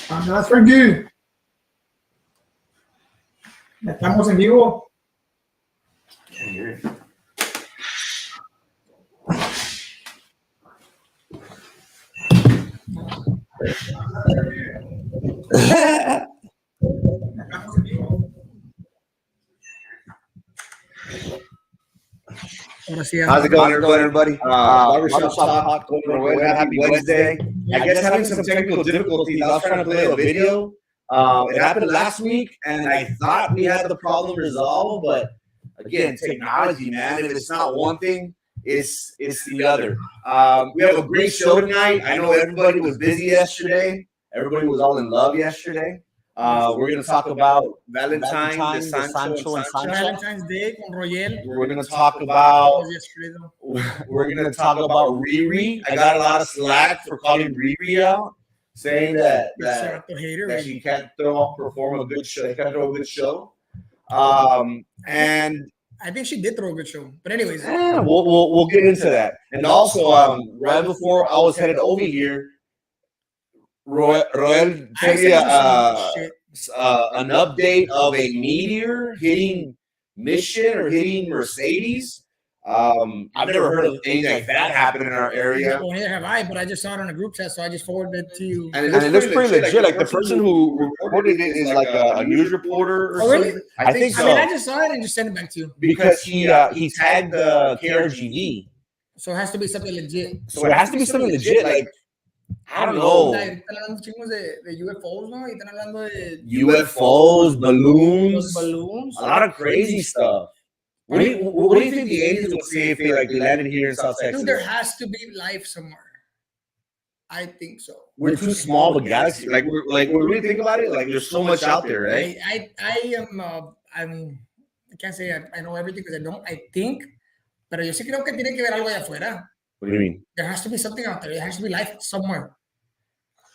András Frankie, estamos en vivo. How's it going, everybody? Barbershop Talk, ROEL, happy Wednesday. I guess having some technical difficulties. I was trying to play a video. It happened last week, and I thought we had the problem resolved, but again, technology, man. If it's not one thing, it's the other. We have a great show tonight. I know everybody was busy yesterday. Everybody was all in love yesterday. We're going to talk about Valentine Sancho and Sancho. Valentine's Day con ROEL. We're going to talk about Riri. I got a lot of slack for calling Riri out, saying that she can't perform a good show. She can't throw a good show. And I think she did throw a good show. But anyways, we'll get into that. And also, right before I was headed over here, ROEL sent me an update of a meteor hitting Mission or hitting Mercedes. I've never heard of anything like that happen in our area. Well, neither have I, but I just saw it on a group chat, so I just forwarded it to you. And it looks pretty legit. Like the person who reported it is like a news reporter or something. Really? I think so. I mean, I just saw it and just sent it back to you. Because he tagged KRGV. So it has to be something legit. Like, I don't know. Están hablando chingos de UFOs, ¿no? Y están hablando de UFOs, balloons, balloons. a lot of crazy stuff. What do you think the aliens would say if they landed here in South Texas? Dude, there has to be life somewhere. I think so. We're too small of a galaxy. Like we really think about it. Like there's so much out there, right? I mean, I can't say I know everything because I don't. I think, pero yo sí creo que tiene que haber algo allá afuera. What do you mean? There has to be something out there. There has to be life somewhere.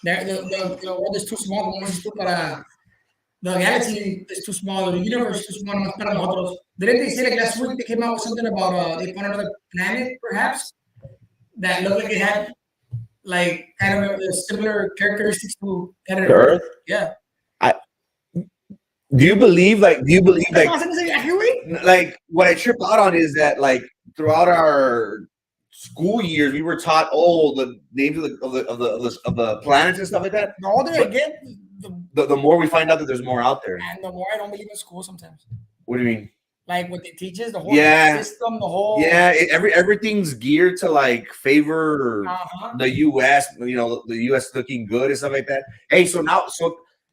The world is too small. The galaxy is too small. The universe is too small. Para nosotros. Didn't they say like last week they came out with something about they found another planet perhaps that looked like it had like kind of similar characteristics to Earth? Yeah. Do you believe like what I trip out on is that like throughout our school years we were taught the names of the planets and stuff like that. The older I get, the more we find out that there's more out there. And the more I don't believe in school sometimes. What do you mean? Like what they teaches, the whole system, the whole everything's geared to like favor the U.S. You know, the U.S. looking good and stuff like that. Hey, so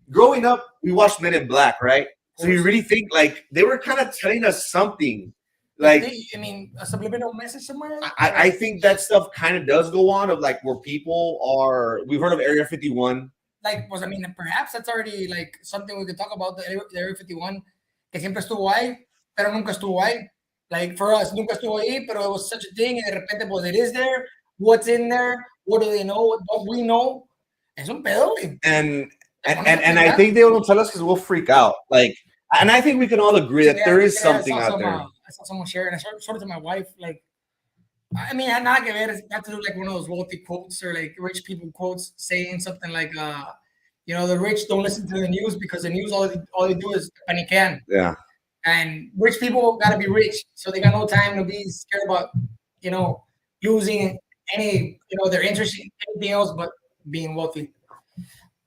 growing up, we watched Men in Black, right? So you really think like they were kind of telling us something? Like, I mean, a subliminal message somewhere. I think that stuff kind of does go on of like where people are. We've heard of Area 51. Like, I mean, perhaps that's already like something we could talk about, the Area 51, que siempre estuvo ahí, pero nunca estuvo ahí. Like, for us, nunca estuvo ahí, pero it was such a thing, and de repente, pues, it is there. What's in there? What do they know? What don't we know? Es un pedo, güey. And I think they will tell us because we'll freak out. Like, and I think we can all agree that there is something out there. I saw someone share, and I showed it to my wife, like, I mean, nada que ver. It had to do like one of those wealthy quotes or like rich people quotes saying something like, you know, the rich don't listen to the news because the news all they do is panican. Yeah. And rich people gotta be rich, so they got no time to be scared about, you know, losing any, you know, their interest in anything else but being wealthy.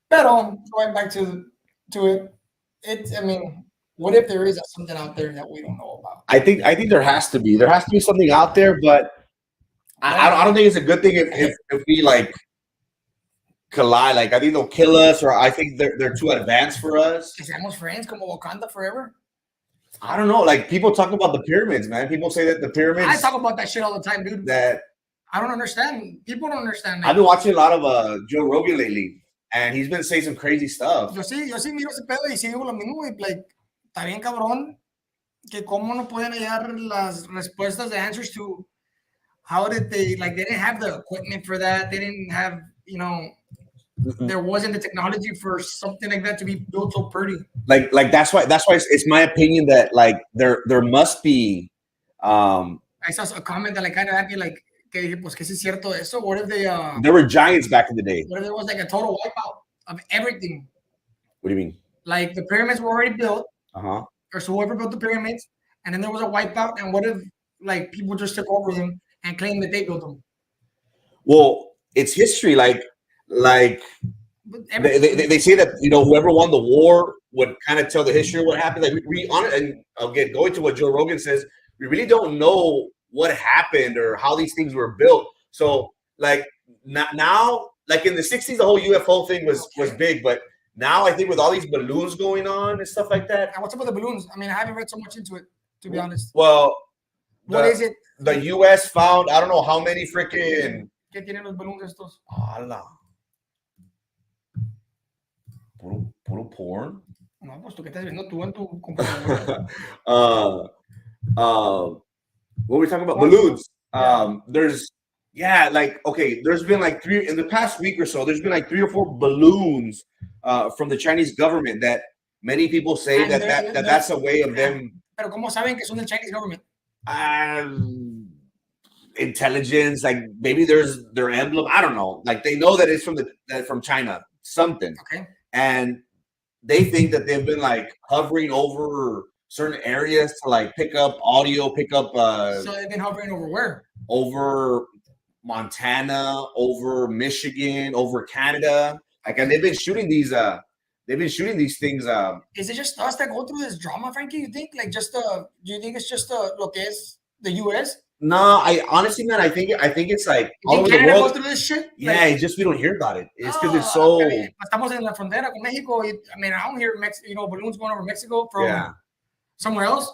But going back to it, I mean, what if there is something out there that we don't know about? I think there has to be. There has to be something out there, but I don't think it's a good thing if we like collide. Like I think they'll kill us, or I think they're too advanced for us. Que seamos friends como Wakanda forever. I don't know. Like people talk about the pyramids, man. People say that the pyramids. I talk about that shit all the time, dude. That I don't understand. People don't understand that. I've been watching a lot of Joe Rogan lately, and he's been saying some crazy stuff. Yo sí miro ese pedo y sí digo lo mismo, güey. Like, está bien cabrón que cómo no pueden hallar las respuestas, the answers to how did they, like, they didn't have the equipment for that. They didn't have, you know, there wasn't the technology for something like that to be built so pretty. Like that's why it's my opinion that like there must be. I saw a comment that like kind of happy, like, que dije, pues que sí es cierto eso. What if they there were giants back in the day? What if there was like a total wipeout of everything? What do you mean? Like the pyramids were already built. Or so whoever built the pyramids, and then there was a wipeout, and what if like people just took over them and claimed that they built them? Well, it's history. Like they say that, you know, whoever won the war would kind of tell the history of what happened. Like we on it, and again, going to what Joe Rogan says, we really don't know what happened or how these things were built. So like now, like in the 60s, the whole UFO thing was big, but now I think with all these balloons going on and stuff like that. And what's up with the balloons? I mean, I haven't read so much into it, to be honest. Well, what is it? The U.S. found I don't know how many freaking. ¿Qué tienen los balloons estos? Hala. Puro porn. No, pues tú qué estás viendo tú en tu computadora. What were we talking about? Balloons. There's been like three in the past week or so. There's been like 3 or 4 balloons from the Chinese government that many people say that's a way of them. Pero cómo saben que son del Chinese government? Intelligence, like maybe there's their emblem. I don't know. Like they know that it's from China, something. Okay. And they think that they've been like hovering over certain areas to like pick up audio, so they've been hovering over where? Over Montana, over Michigan, over Canada. Like, and they've been shooting these things. Is it just us that go through this drama, Frankie? You think like do you think it's just lo que es the US? No, I honestly, man, I think it's like all over the world. Go through this shit? Yeah, like, it's just we don't hear about it. It's because it's so. Estamos en la frontera con Mexico. I mean, I don't hear balloons going over Mexico from somewhere else.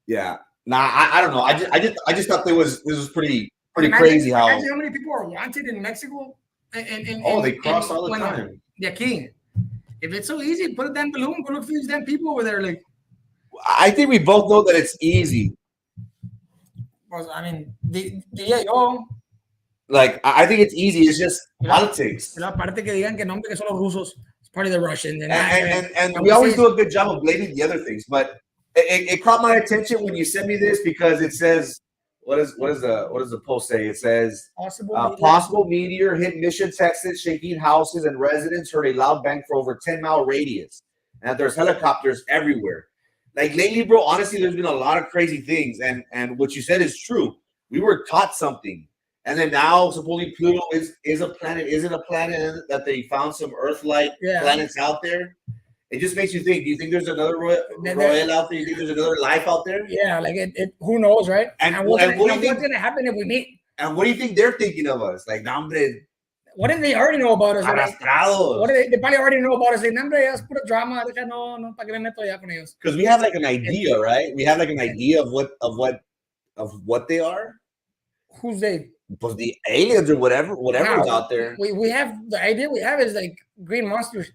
Yeah, nah, I don't know. I just thought this was pretty crazy. Imagine how many people are wanted in Mexico. They cross all the time. De aquí. If it's so easy, put a damn balloon. Go look for these damn people over there. Like, I think we both know that it's easy. I mean, yo. Like, I think it's easy. It's just politics. Aparte que digan que no, que son los rusos. It's part of the Russians. And we always do a good job of blaming the other things. But it caught my attention when you sent me this because it says, what does the post say? It says, possible meteor hit Mission, Texas, shaking houses and residents heard a loud bang for over 10-mile radius. And there's helicopters everywhere. Like lately, bro, honestly, there's been a lot of crazy things. And what you said is true. We were taught something. And then now, supposedly, Pluto is a planet. Is it a planet that they found some Earth-like planets out there? it just makes you think. Do you think there's another Roel out there? You think there's another life out there? Yeah, like who knows, right? And what's what do you think? what's gonna happen if we meet? And what do you think they're thinking of us? Like, hombre, what if they already know about us? arrastrados. What if they probably already know about us? Like, hombre, that's pura drama. No, ¿para qué me meto ya con ellos? Because we have like an idea, right? We have like an idea of what they are. Who's they? But the aliens or whatever's out there. We have the idea we have is like green monsters.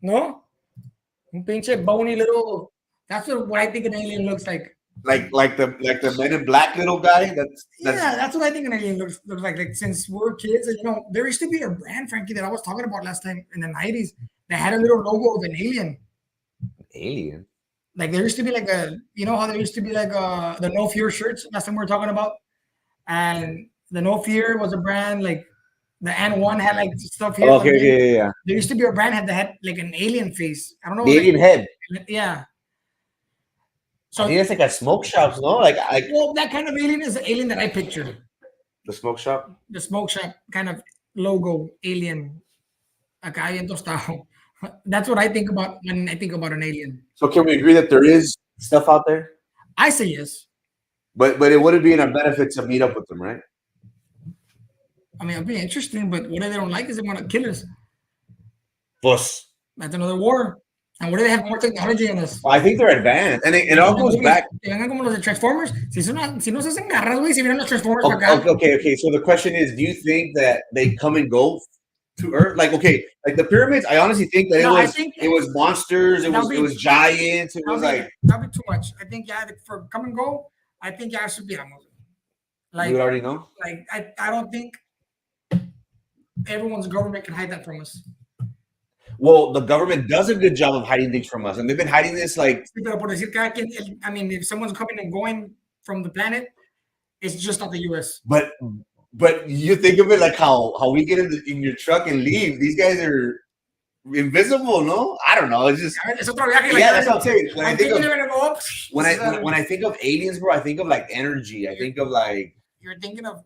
No? Un pinche bony little. That's what I think an alien looks like. Like the Men in Black little guy. That's what I think an alien looks like. Like since we're kids, there used to be a brand, Frankie, that I was talking about last time in the 90s that had a little logo of an alien. Alien. Like there used to be like how there used to be like the No Fear shirts last time we were talking about, and the No Fear was a brand like the N1 had like stuff here. Okay, yeah. There used to be a brand that had like an alien face. I don't know. The alien head. Yeah. So I think it's like a smoke shop, no? Well, that kind of alien is the alien that I pictured. The smoke shop? The smoke shop kind of logo alien. Acá bien tostado. That's what I think about when I think about an alien. So can we agree that there is stuff out there? I say yes. But it wouldn't be in our benefit to meet up with them, right? I mean, it'd be interesting, but what if they don't like us? They want to kill us. Pues. That's another war. And what if they have more technology than us? Well, I think they're advanced. And it all goes back. Como los de Transformers. Si no se hacen garras, güey, si vienen los Transformers Okay. So the question is, do you think that they come and go to Earth? Like the pyramids, I honestly think that it was monsters, it was giants, it was like that'd be too much. I think for come and go, I think supiéramos. Like you already know? Like I don't think everyone's government can hide that from us. Well, the government does a good job of hiding things from us, and they've been hiding this like. I mean, if someone's coming and going from the planet, it's just not the U.S. But you think of it like how we get in your truck and leave. These guys are invisible, no? I don't know. It's just that's what I'm saying. When I think of aliens, bro, I think of like energy. I think of like you're thinking of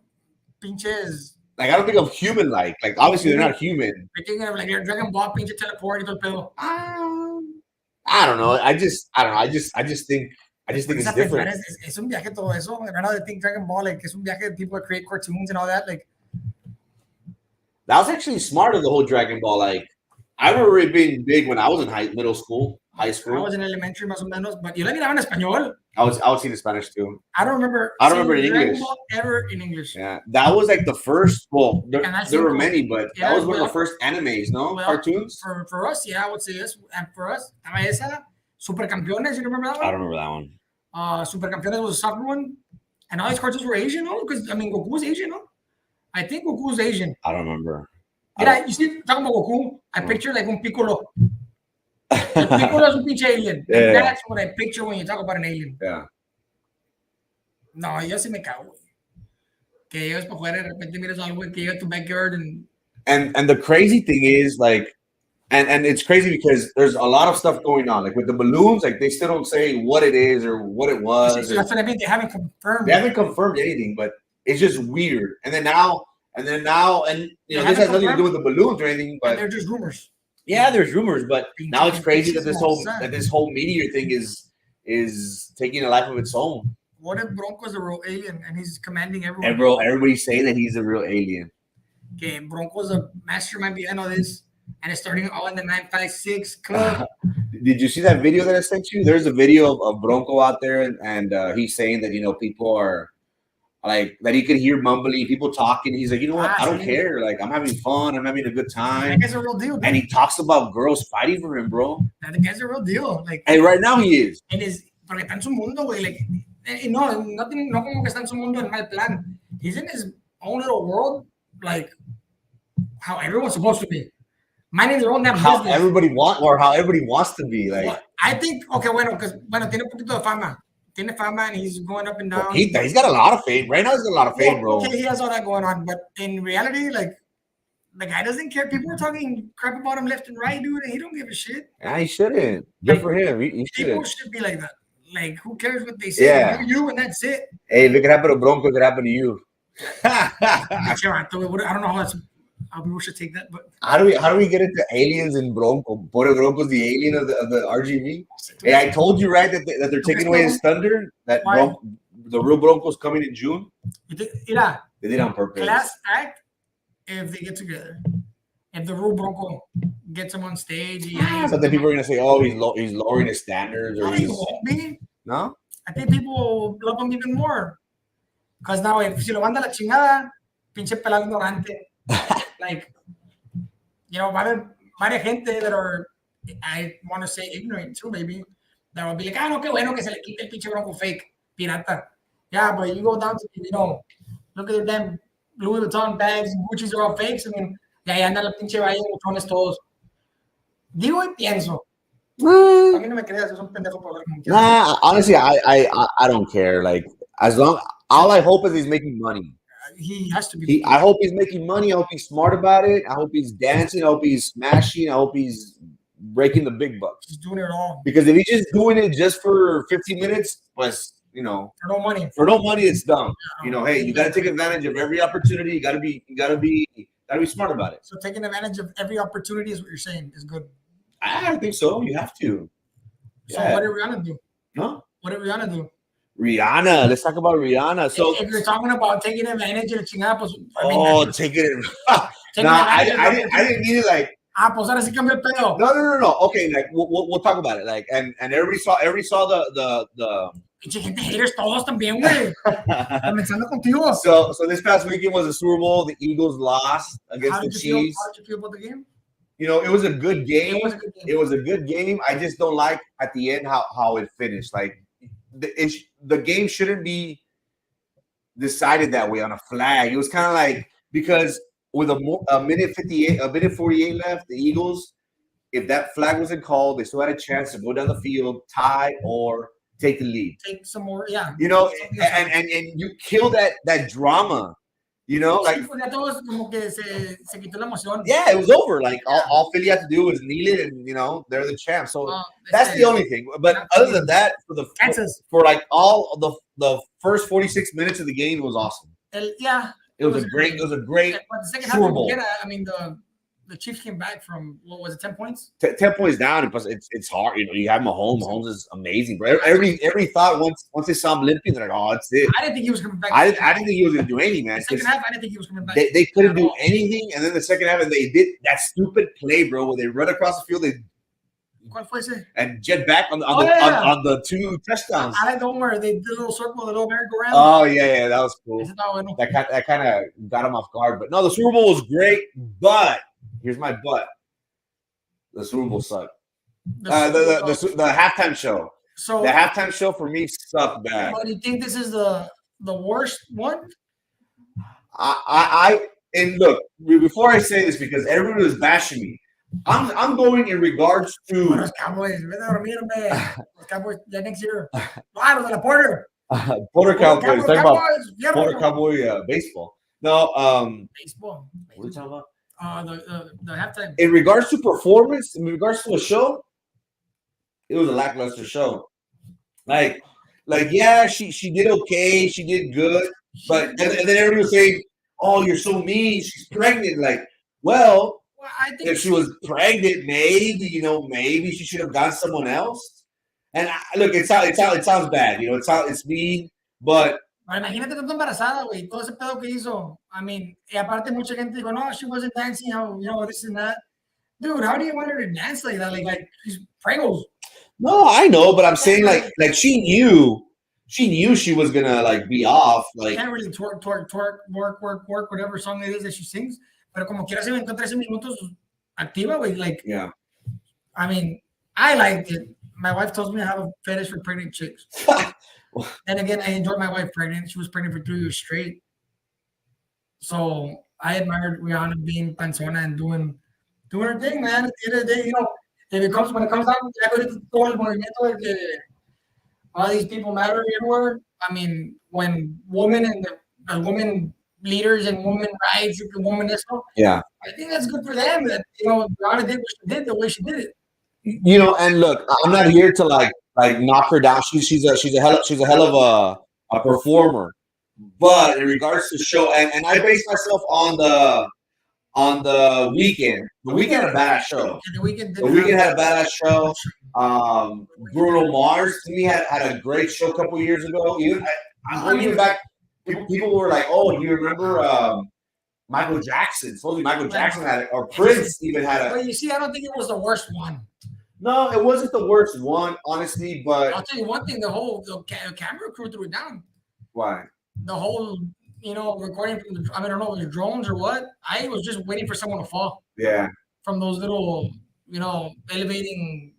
pinches. Like I don't think of human like obviously they're not human. You're thinking of like your Dragon Ball pinche teleport y todo el pedo. I don't know. I just think it's different. Es un viaje todo eso. I know they think Dragon Ball like es un viaje de people that create cartoons and all that. Like that was actually smart of the whole Dragon Ball. Like I remember it being big when I was in high school. I was in elementary, más o menos, but yo la miraba en español. I was seeing Spanish too. I don't remember in English. Ever in English. Yeah, that was like the first. Well, there were many, but that was one of the first animes, no cartoons. For us, yeah, I would say this. And for us, Supercampeones. You remember that one? I don't remember that one. Supercampeones was a soccer one, and all these cartoons were Asian, no? Because I mean, Goku was Asian, no? I think Goku was Asian. I don't remember. You see, talking about Goku, I picture like un Piccolo. El Piccolo es un pinche alien. Yeah. That's what I picture when you talk about an alien. Yeah. No, yo sí me cago, güey. Que llegas para afuera y de repente miras algo, güey, que llega a tu backyard and the crazy thing is like, and it's crazy because there's a lot of stuff going on. Like with the balloons, like they still don't say what it is or what it was. That's what I mean. They haven't confirmed. They haven't confirmed anything, but it's just weird. And then now, and you know, this has nothing to do with the balloons or anything, but they're just rumors. Yeah, there's rumors, but now it's crazy that this whole meteor thing is taking a life of its own. What if Bronco's a real alien and he's commanding everyone? And bro, everybody's saying that he's a real alien. Okay, Bronco's a mastermind behind all this, and it's starting all in the 956 club. Did you see that video that I sent you? There's a video of Bronco out there, and he's saying that, you know, people are like that he could hear mumbling, people talking. He's like, you know what? I don't care. Like, I'm having fun. I'm having a good time. That guy's a real deal, dude. And he talks about girls fighting for him, bro. That guy's a real deal. Like, and right now he is. And porque está en su mundo, güey. Like, no como que está en su mundo en mal plan. He's in his own little world, like how everyone's supposed to be. Minding their own damn business. How everybody wants to be. Like, well, I think, okay, because tiene un poquito de fama. Tiene fama and he's going up and down. He's got a lot of fame. Right now he's got a lot of fame, bro. Okay, he has all that going on. But in reality, like, the guy doesn't care. People are talking crap about him left and right, dude, and he don't give a shit. Yeah, he shouldn't. Good for him. He people should be like that. Like, who cares what they say? Yeah. You and that's it. Hey, if it could happen to Bronco, it could happen to you. I don't know how that's We should take that. But how do we get into aliens and Bronco? Pobre Bronco's the alien of the RGV. Hey, I told you right that they're taking away his thunder. That Bronco, the real Bronco's coming in June. They did it on purpose. Class act if they get together. If the real Bronco gets him on stage, so then people are gonna say, "Oh, he's lowering his standards," or he won't be. No. I think people love him even more. Because now, if si lo manda la chingada, pinche pelado ignorante. Like, you know, varias gente that are, I want to say ignorant too, maybe, that will be like, no, qué bueno que se le quite el pinche Bronco fake, pirata. Yeah, but you go down to, you know, look at the damn Louis Vuitton bags, Gucci's are all fakes, I mean, y ahí anda la pinche valle, buchones todos. Digo y pienso. A mí no me creas, es un pendejo por hablar como quieras. Nah, honestly, I don't care. Like, as long, all I hope is he's making money. He has to be. I hope he's making money. I hope he's smart about it. I hope he's dancing. I hope he's smashing. I hope he's breaking the big bucks. He's doing it all. Because if he's just doing it just for 15 minutes, plus, you know, for no money. For no money, it's dumb. You know, hey, you got to take advantage of every opportunity. You got to be smart about it. So taking advantage of every opportunity is what you're saying is good. I think so. You have to. So what did Rihanna do? Huh? What did Rihanna do? Rihanna. Let's talk about Rihanna. So if you're talking about taking advantage of the chingada, pues, taking it. I didn't mean it like. Pues ahora sí cambió el pedo. No. Okay, like we'll talk about it. Like and everybody saw the. Pinche gente haters todos también, güey. Comenzando contigo. So this past weekend was the Super Bowl. The Eagles lost against the Chiefs. How did you feel about the game? You know, it was a good game. It was a good game. I just don't like at the end how it finished. Like the game shouldn't be decided that way on a flag. It was kind of like because with a minute 48 left, the Eagles, if that flag wasn't called, they still had a chance to go down the field, tie or take the lead. Take some more, yeah. You know, and you kill that drama. You know, like yeah, it was over. Like all Philly had to do was kneel it, and you know they're the champs. So that's the only thing. But other than that, for like all the first 46 minutes of the game was awesome. Yeah, it was a great But the second Super Bowl. I mean the Chiefs came back from what was it, 10 points? 10 points down, and plus it's hard. You know, you have Mahomes. Mahomes is amazing, bro. Every thought once they saw him limping, they're like, oh, that's it. I didn't think he was coming back. I didn't think he was gonna do anything, man. The second half, I didn't think he was coming back. They couldn't do anything, and then the second half, and they did that stupid play, bro, where they run across the field, and jet back on the 2 touchdowns. I don't worry, they did a little circle, a little merry-go-round. Oh yeah, that was cool. That kind of got him off guard, but no, the Super Bowl was great. But here's my but: the Super Bowl sucked. The halftime show. So the halftime show for me sucked bad. But do you think this is the worst one? And look, before I say this, because everybody was bashing me, I'm going in regards to los Cowboys. Los Cowboys next year. Los de la Porter. Porter Cowboys. Talking about Porter Cowboy baseball. No, baseball. What are you talking about? The halftime. In regards to performance, in regards to the show, it was a lackluster show. Like yeah, she did okay, she did good, but and then everybody was saying, "Oh, you're so mean. She's pregnant." Like, well, I think if she was pregnant, maybe she should have gotten someone else. And look, it sounds bad, you know, it's mean, but. Imagínate tanto embarazada, güey, todo ese pedo que hizo. I mean, y aparte mucha gente dijo, no, she wasn't dancing, this and that. Dude, how do you want her to dance like that? Like she's pregnant. No, I know, but I'm saying like she knew she was gonna like be off. Like can't really twerk, work, whatever song it is that she sings. Pero como quiera se aventó 13 minutos activa, güey. Like, yeah. I mean, I liked it. My wife tells me I have a fetish for pregnant chicks. And again, I enjoyed my wife pregnant. She was pregnant for 3 years straight. So I admired Rihanna being panzona and doing her thing, man. At the end of the day, you know, when it comes down to todo el movimiento de que all these people matter everywhere. I mean, when women and the women leaders and women rights and women yeah, I think that's good for them that Rihanna did what she did the way she did it. You know, and look, I'm not here to like knock her down. She's a hell of a performer. But in regards to show, and I base myself on on the weekend. The weekend had a badass show. The weekend had a badass show. Bruno Mars to me had a great show a couple years ago. I'm going back. People were like, "Oh, do you remember Michael Jackson?" Supposedly Michael Jackson had it, or Prince even had it. But you see, I don't think it was the worst one. No, it wasn't the worst one, honestly. But I'll tell you one thing: the camera crew threw it down. Why? The whole, recording from the, I don't know, the drones or what. I was just waiting for someone to fall. Yeah. From those little, elevating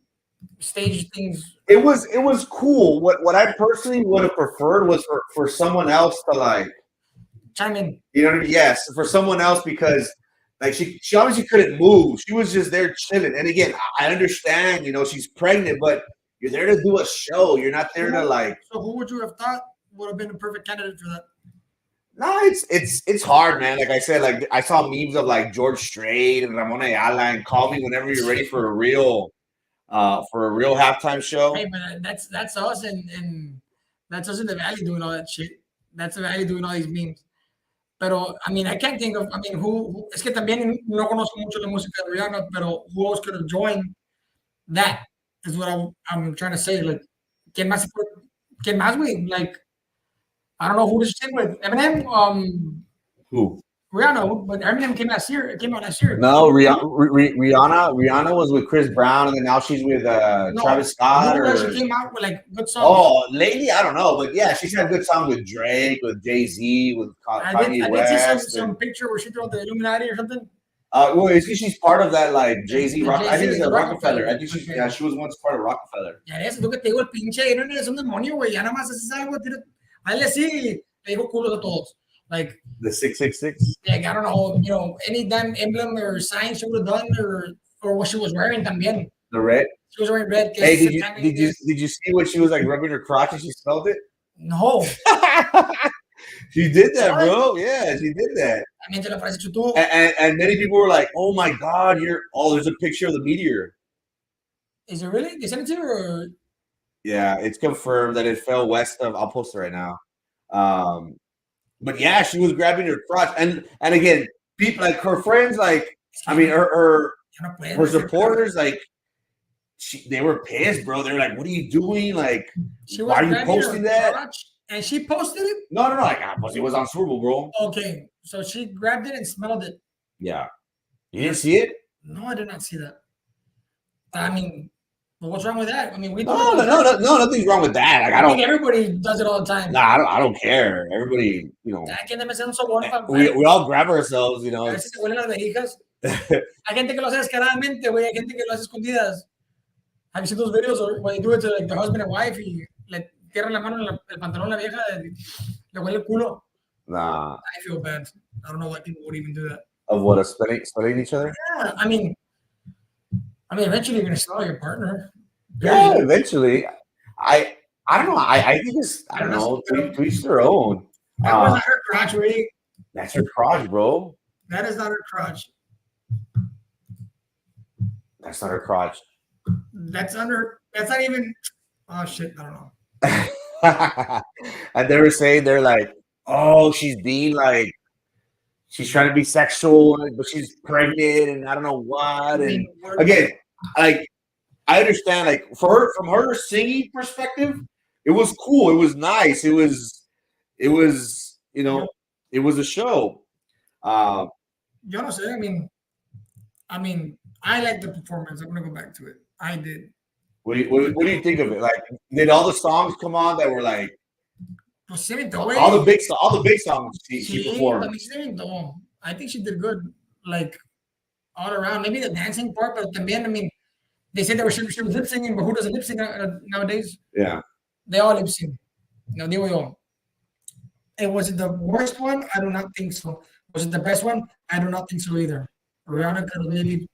stage things. It was cool. What I personally would have preferred was for someone else to like chime in. You know what I mean? Yes, for someone else, because like she obviously couldn't move. She was just there chilling. And again, I understand, she's pregnant, but you're there to do a show. You're not there to like. So who would you have thought would have been the perfect candidate for that? No, it's hard, man. Like I said, like I saw memes of like George Strait and Ramon Ayala, and call me whenever you're ready for a real halftime show. Hey, but that's us and that's us in the Valley doing all that shit. That's the Valley doing all these memes. Pero, I can't think of, who es que también no conozco mucho la música de Rihanna, pero who else could have joined that is what I'm trying to say. Like, ¿quién más, güey? Like, I don't know who to sing with. Eminem, Who? Rihanna, but Eminem came out last year. No, Rihanna was with Chris Brown, and then now she's with Travis Scott. She came out with like good songs. Oh, lately I don't know, but yeah, she's had good songs with Drake, with Jay-Z, with Kanye West. I did see some picture where she threw the Illuminati or something. Well, is she's part of that like Jay-Z? I think it's the Rockefeller. I think she was once part of Rockefeller. Ya es, tú que te digo, el pinche no es un demonio, güey. Ya nada más haces algo, a él sí le digo culo a todos. Like the 666. Like I don't know, any damn emblem or sign she would have done, or what she was wearing también. The red. She was wearing red. Hey, did you see what she was like rubbing her crotch and she smelled it? No. She did that, bro. Yeah, she did that. And many people were like, "Oh my God, there's a picture of the meteor." Is it really? They sent it to her? Or? Yeah, it's confirmed that it fell west of. I'll post it right now. But yeah, she was grabbing her crotch, and again, people like her friends, like her supporters, like they were pissed, bro. They were like, "What are you doing? Like, why are you posting that?" And she posted it. No, like it was on Super Bowl, bro. Okay, so she grabbed it and smelled it. Yeah, you didn't see it? No, I did not see that. But what's wrong with that? We do no, nothing's wrong with that. Like, I think everybody does it all the time. Nah, I don't care. Everybody, we all grab ourselves, Hay gente que lo hace descaradamente, güey. Hay gente que lo hace escondidas. Have you seen those videos where they do it to like the husband and wife y le tierran la mano en el pantalón a la vieja, le huele el culo? Nah. I feel bad. I don't know why people would even do that. Of what, splitting each other? Yeah, eventually you're gonna smell your partner. Yeah, eventually. I don't know. I think it's, I don't know. To each their own. That was not her crotch, really. That's her crotch, bro. That is not her crotch. That's not her crotch. That's not even. Oh shit! I don't know. And they were saying, they're like, "Oh, she's being like, she's trying to be sexual, but she's pregnant, and I don't know what." And again, like, I understand, like, from her singing perspective, it was cool. It was nice. It was, it was a show. Yo no sé. I like the performance. I'm gonna go back to it. I did. What do you think of it? Like, did all the songs come on that were like? All the big songs she performed. I think she did good, like all around. Maybe the dancing part, but también, they said that she was lip singing, but who doesn't lip sync nowadays? Yeah, they all lip sync. No, they all. And was it the worst one? I do not think so. Was it the best one? I do not think so either. Rihanna could maybe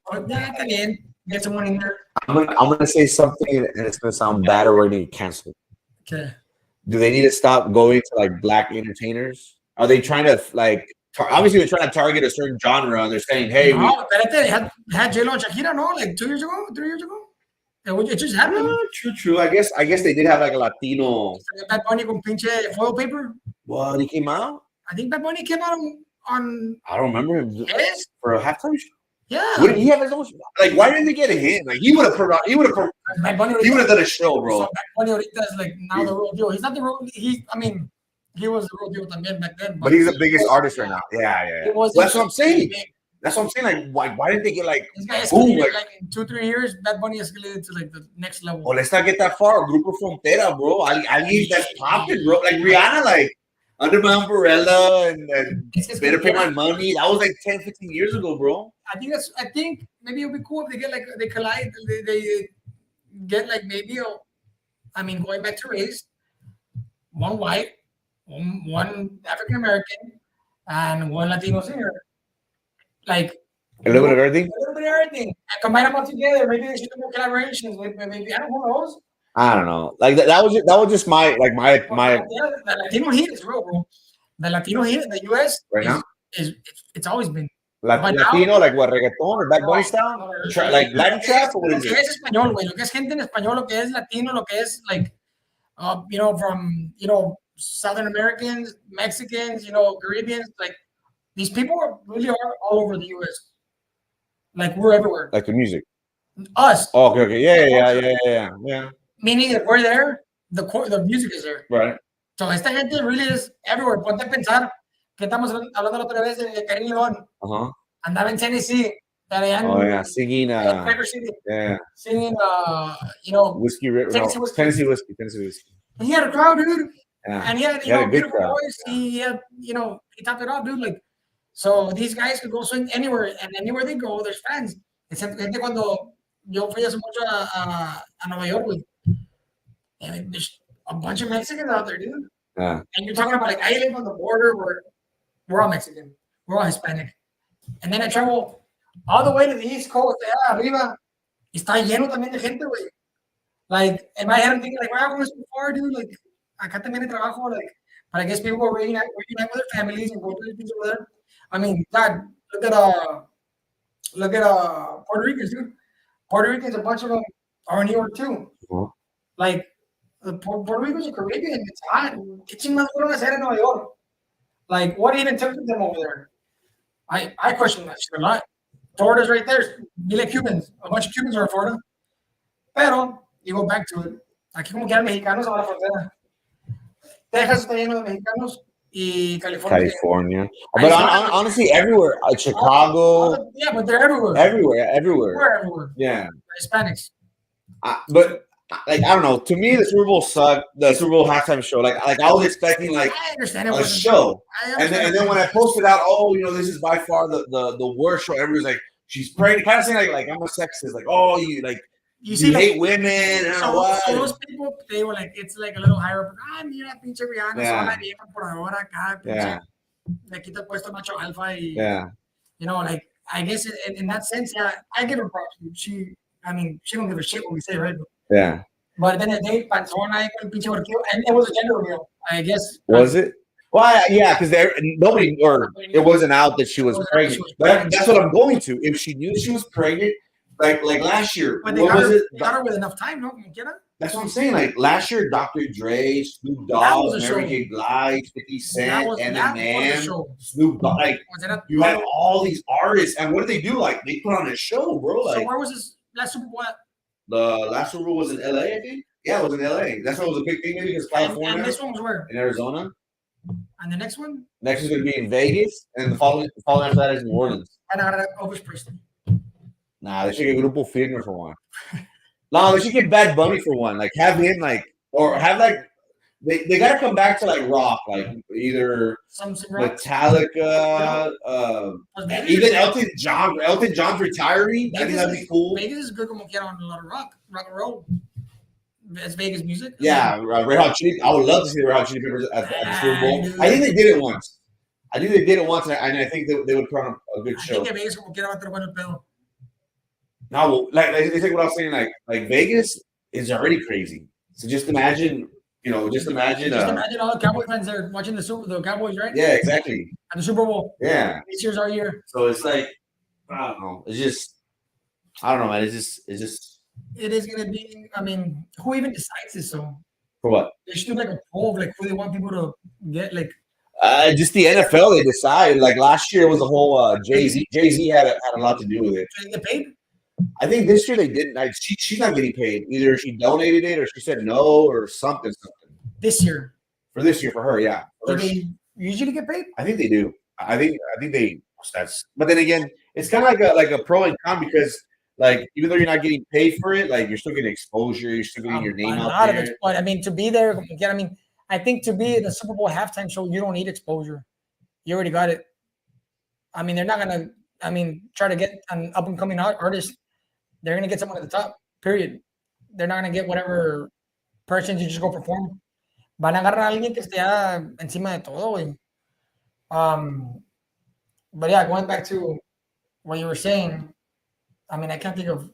get someone in there. I'm gonna say something, and it's gonna sound bad, or we're gonna get canceled. Okay. Do they need to stop going to like black entertainers? Are they trying to like? Obviously, they're trying to target a certain genre, and they're saying, "Hey, they had J-Lo and Shakira, no, like 2 years ago, 3 years ago. It just happened. True. I guess they did have like a Latino. Bad Bunny con pinche foil paper. What, he came out? I think Bad Bunny came out on I don't remember him his? for a halftime show. Yeah. Wouldn't he have his own? Like, why didn't they get a hit? Like, he would have Bad Bunny he would have ahorita- done a show, So bro. Bad Bunny ahorita is like now the real deal. He's not the real. I mean, he was the real deal también back then. But he's the biggest artist right now. Yeah. It Well, wasn't that's what I'm saying. big. That's what I'm saying. Like, why didn't they get like? This guy Boom, escalated like- like in 2-3 years. Bad Bunny escalated to like the next level. Well, let's not get that far. Grupo Frontera, bro. I need that's popping, bro. Like Rihanna, like Under My Umbrella and It's Better Pay gonna My Money. That was like 10, 15 years ago, bro. I think maybe it would be cool if they get like they collide. They get like maybe going back to race, one white, one African American, and one Latino singer. Like A little bit of everything. a little bit of everything. And combine them all together. Maybe they should do more collaborations with maybe I don't know who knows. I don't know. Like that was just my The Latino heat is real, bro. The Latino heat in the US Right now? it's always been. Latino, like what, reggaeton or Bad Bunny style? Like Latin trap or what Lo is que it? es español, güey. Lo que es gente en español, lo que es latino, lo que es like, from Southern Americans, Mexicans, Caribbeans. Like these people really are all over the U.S. Like we're everywhere. Like the music. Us, Oh, okay. Yeah. meaning if we're there, the music is there. Right. So esta gente really is everywhere. Ponte a pensar que estamos hablando la otra vez de Karim León. Uh-huh. Andaba en Tennessee. Allá en Oh yeah. Singing Cracker City, yeah. singing, Whiskey River. Tennessee Tennessee whiskey. whiskey. And he had a crowd, dude. Yeah. And he had, He had a good beautiful crowd. voice. He had, he topped it off, dude. Like, so these guys could go swing anywhere, and anywhere they go, there's fans. Except gente cuando yo fui hace mucho a Nueva York, with, and there's a bunch of Mexicans out there, dude. Yeah. And you're talking about like I live on the border where we're all Mexican, we're all Hispanic, and then I travel all the way to the East Coast, allá arriba, y está lleno también de gente, güey. Like in my head, I'm thinking like, wow, we're so far, dude. Like, acá también hay trabajo, like, but I guess people are reunite with their families and go to these things over there. I mean, God, look at Puerto Ricans, dude. Puerto Ricans, a bunch of them are in New York too. Uh-huh. Like, the Puerto Ricans are Caribbean. It's hot. ¿Qué chingados fueron a hacer en Nueva York? Like, what even took them over there? I question that shit a lot. Florida's right there. Be like Cubans. A bunch of Cubans are in Florida. Pero, you go back to it. Aquí como que hay mexicanos a la frontera. Texas está lleno de mexicanos y California. California. But honestly, everywhere. Chicago. Yeah, but they're everywhere. Everywhere. We're everywhere. Yeah. Hispanics. But like I don't know. To me, the Super Bowl sucked. The Super Bowl halftime show. Like I was expecting like I understand it a wasn't- show. I And understand then when I posted out, this is by far the worst show. Everyone's like, she's pregnant. Kind of saying like I'm a sexist. Like, oh, you you see, hate women. I don't know what. so those people, they were like, it's like a little higher up. Mira, pinche Rihanna, Yeah. sola vieja por ahora acá, pinche. Yeah. Le quita el puesto macho alfa y, Yeah. like, I guess in that sense, yeah, I give her props. She don't give a shit what we say, right? Yeah. But then the day, panzona ahí con el pinche orquídeo, and it was a gender reveal, I guess. Was it? Well, yeah, because nobody, or it wasn't out that she was pregnant. But that's what I'm going to. If she knew she was pregnant, like last year, But they what got, was her, it? they got her with enough time, no? Como quiera. That's what I'm saying. Like last year, Dr. Dre, Snoop That Dogg, was a Mary show. J. Blige, 50 Cent, that was a Eminem, show. Snoop Dogg. Like Was it a- you had all these artists, and what did they do? Like they put on a show, bro. So Like where was this last Super Bowl at? the last Super Bowl was in LA, I think. Yeah, it was in LA. That's what was a big thing, maybe because California And this one was where? and Arizona. And the next one? Next is going to be in Vegas, and the following after that is New Orleans. And I got Elvis Presley. Nah, they should get Grupo Firme for one. No, they should get Bad Bunny for one. Like have him or have they got to come back to like rock, like either Some rock. Metallica, Pues Vegas even is- Elton John. Elton John's retiring. I think that'd be cool. Vegas is good como quiera on a lot of rock and roll. It's Vegas music. Yeah, Red Hot Chili. I would love to see the Red Hot Chili Peppers at the Super Bowl. I think they did it once. And I think they would put on a good I show. think que Vegas como quiera va a tener bueno el pedo. No, like what I was saying, like Vegas is already crazy. So just imagine, Just imagine all the Cowboy fans there watching the Cowboys, right? yeah, exactly. At the Super Bowl. Yeah. This year's our year. So it's like, I don't know. It's just, I don't know, man. It's just It is gonna be. Who even decides this? So for what? they should do like a poll of like who they want people to get. Like Just the NFL, they decide. Like last year was the whole Jay-Z. Jay-Z had a lot to do with it. Did they get paid? I think this year they didn't. She's not getting paid. Either she donated it or she said no or something. This year. For this year, for her, yeah. Do they usually get paid? I think they do. I think they. That's. But then again, it's kind of like a pro and con because like even though you're not getting paid for it, like you're still getting exposure. You're still getting your name out there. But I mean, to be there, again, I mean, I think to be in the Super Bowl halftime show, you don't need exposure. You already got it. I mean, they're not gonna. I mean, try to get an up and coming artist. They're gonna get someone at the top. Period. They're not gonna get whatever person you just go perform. Van a agarrar a alguien que esté encima de todo, güey. But yeah, going back to what you were saying, I mean, I can't think of.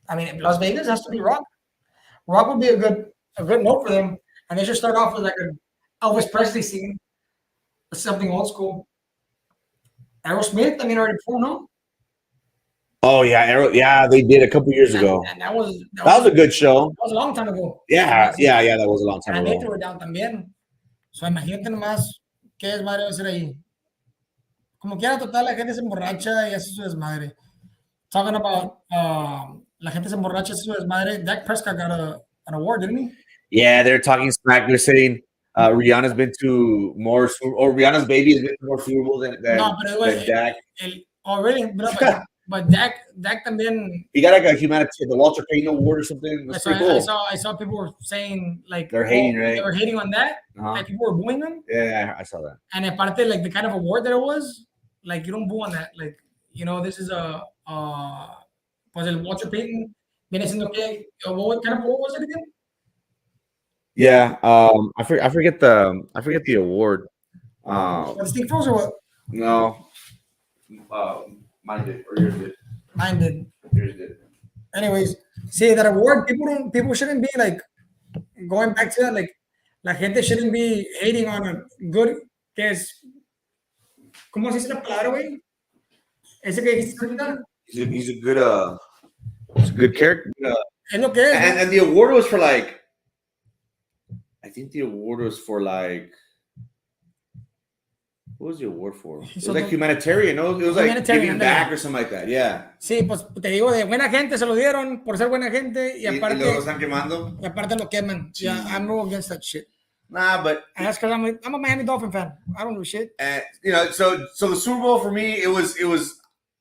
I mean, Las Vegas has to be rock. Rock would be a good note for them, and they should start off with like an Elvis Presley scene, or something old school. Aerosmith, I mean, already before, no? Oh yeah, they did a couple years ago. And that was a good show. That was a long time ago. Yeah, that was a long time ago. And they threw it down también. So imagínate nomás qué desmadre va a ser ahí. Como quiera, total, la gente se emborracha y hace su desmadre. Talking about la gente se emborracha, hace su desmadre. Dak Prescott got an award, didn't he? Yeah, they're talking smack. They're saying Rihanna's been to more, or Rihanna's baby has been to more Super Bowls than Dak. Oh, really? But Dak también. He got like a humanitarian, the Walter Payton Award or something. That's pretty cool. I saw people were saying like they're hating, right? They were hating on that. Like people were booing them. Yeah, I saw that. And aparte, like the kind of award that it was, like you don't boo on that. Like this is was it Walter Payton? Viene siendo que what kind of award was it again? Yeah, I forget the award. Was it Steve Froze or what? No. Mine did, or yours did. Mine did. Yours did. Anyways, see that award, people shouldn't be like going back to that. Like, la gente shouldn't be hating on a good guess. ¿Cómo se dice la palabra, güey? Ese que dijiste ahorita. He's a good character. Es lo que es. And the award was for like, I think the award was for like. What was the award for? It was like humanitarian. No, it was like giving back or something like that. Yeah. Sí, pues te digo, de buena gente se lo dieron por ser buena gente y aparte. ¿Y lo están quemando? Y aparte lo queman. Yeah, I'm no against that shit. Nah, but and that's because I'm a Miami Dolphin fan. I don't do shit. So the Super Bowl for me, it was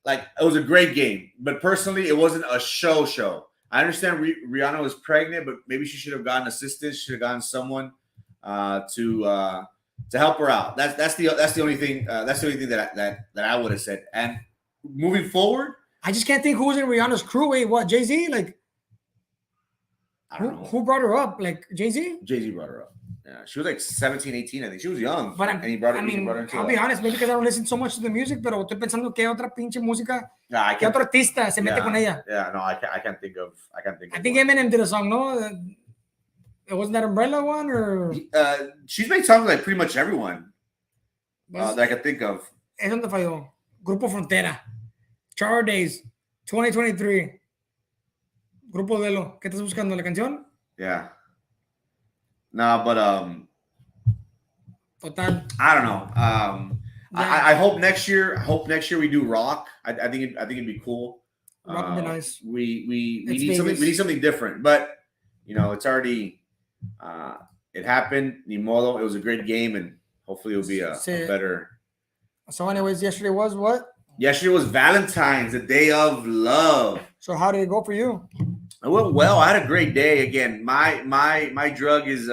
a great game, but personally, it wasn't a show. I understand Rihanna was pregnant, but maybe she should have gotten assistance. Should have gotten someone to help her out. That's the only thing. That's the only thing that I would have said. And moving forward, I just can't think who was in Rihanna's crew. Wait, what? Jay-Z? Like, I don't know. Who brought her up? Like Jay-Z? Jay-Z brought her up. Yeah, she was like 17, 18. I think she was young. But and he brought her into I'll be honest, maybe because I don't listen so much to the music, pero estoy pensando que otra pinche música, que otro artista se mete con ella. Yeah, no, I can't think of. I think Eminem did a song, no? It wasn't that Umbrella one, or she's made songs like pretty much everyone that I can think of. Es donde falló. Grupo Frontera, Char Days, 2023. Grupo Velo. ¿Qué estás buscando? ¿La canción? Yeah. No, but Total. I don't know. I hope next year. We do rock. I think it'd be cool. Rock would be nice. We need something. We need something different. But it's already. It happened. Ni modo. It was a great game, and hopefully it'll be a better. So, anyways, yesterday was what? Yesterday was Valentine's, the day of love. So, how did it go for you? It went well. I had a great day. Again, my drug is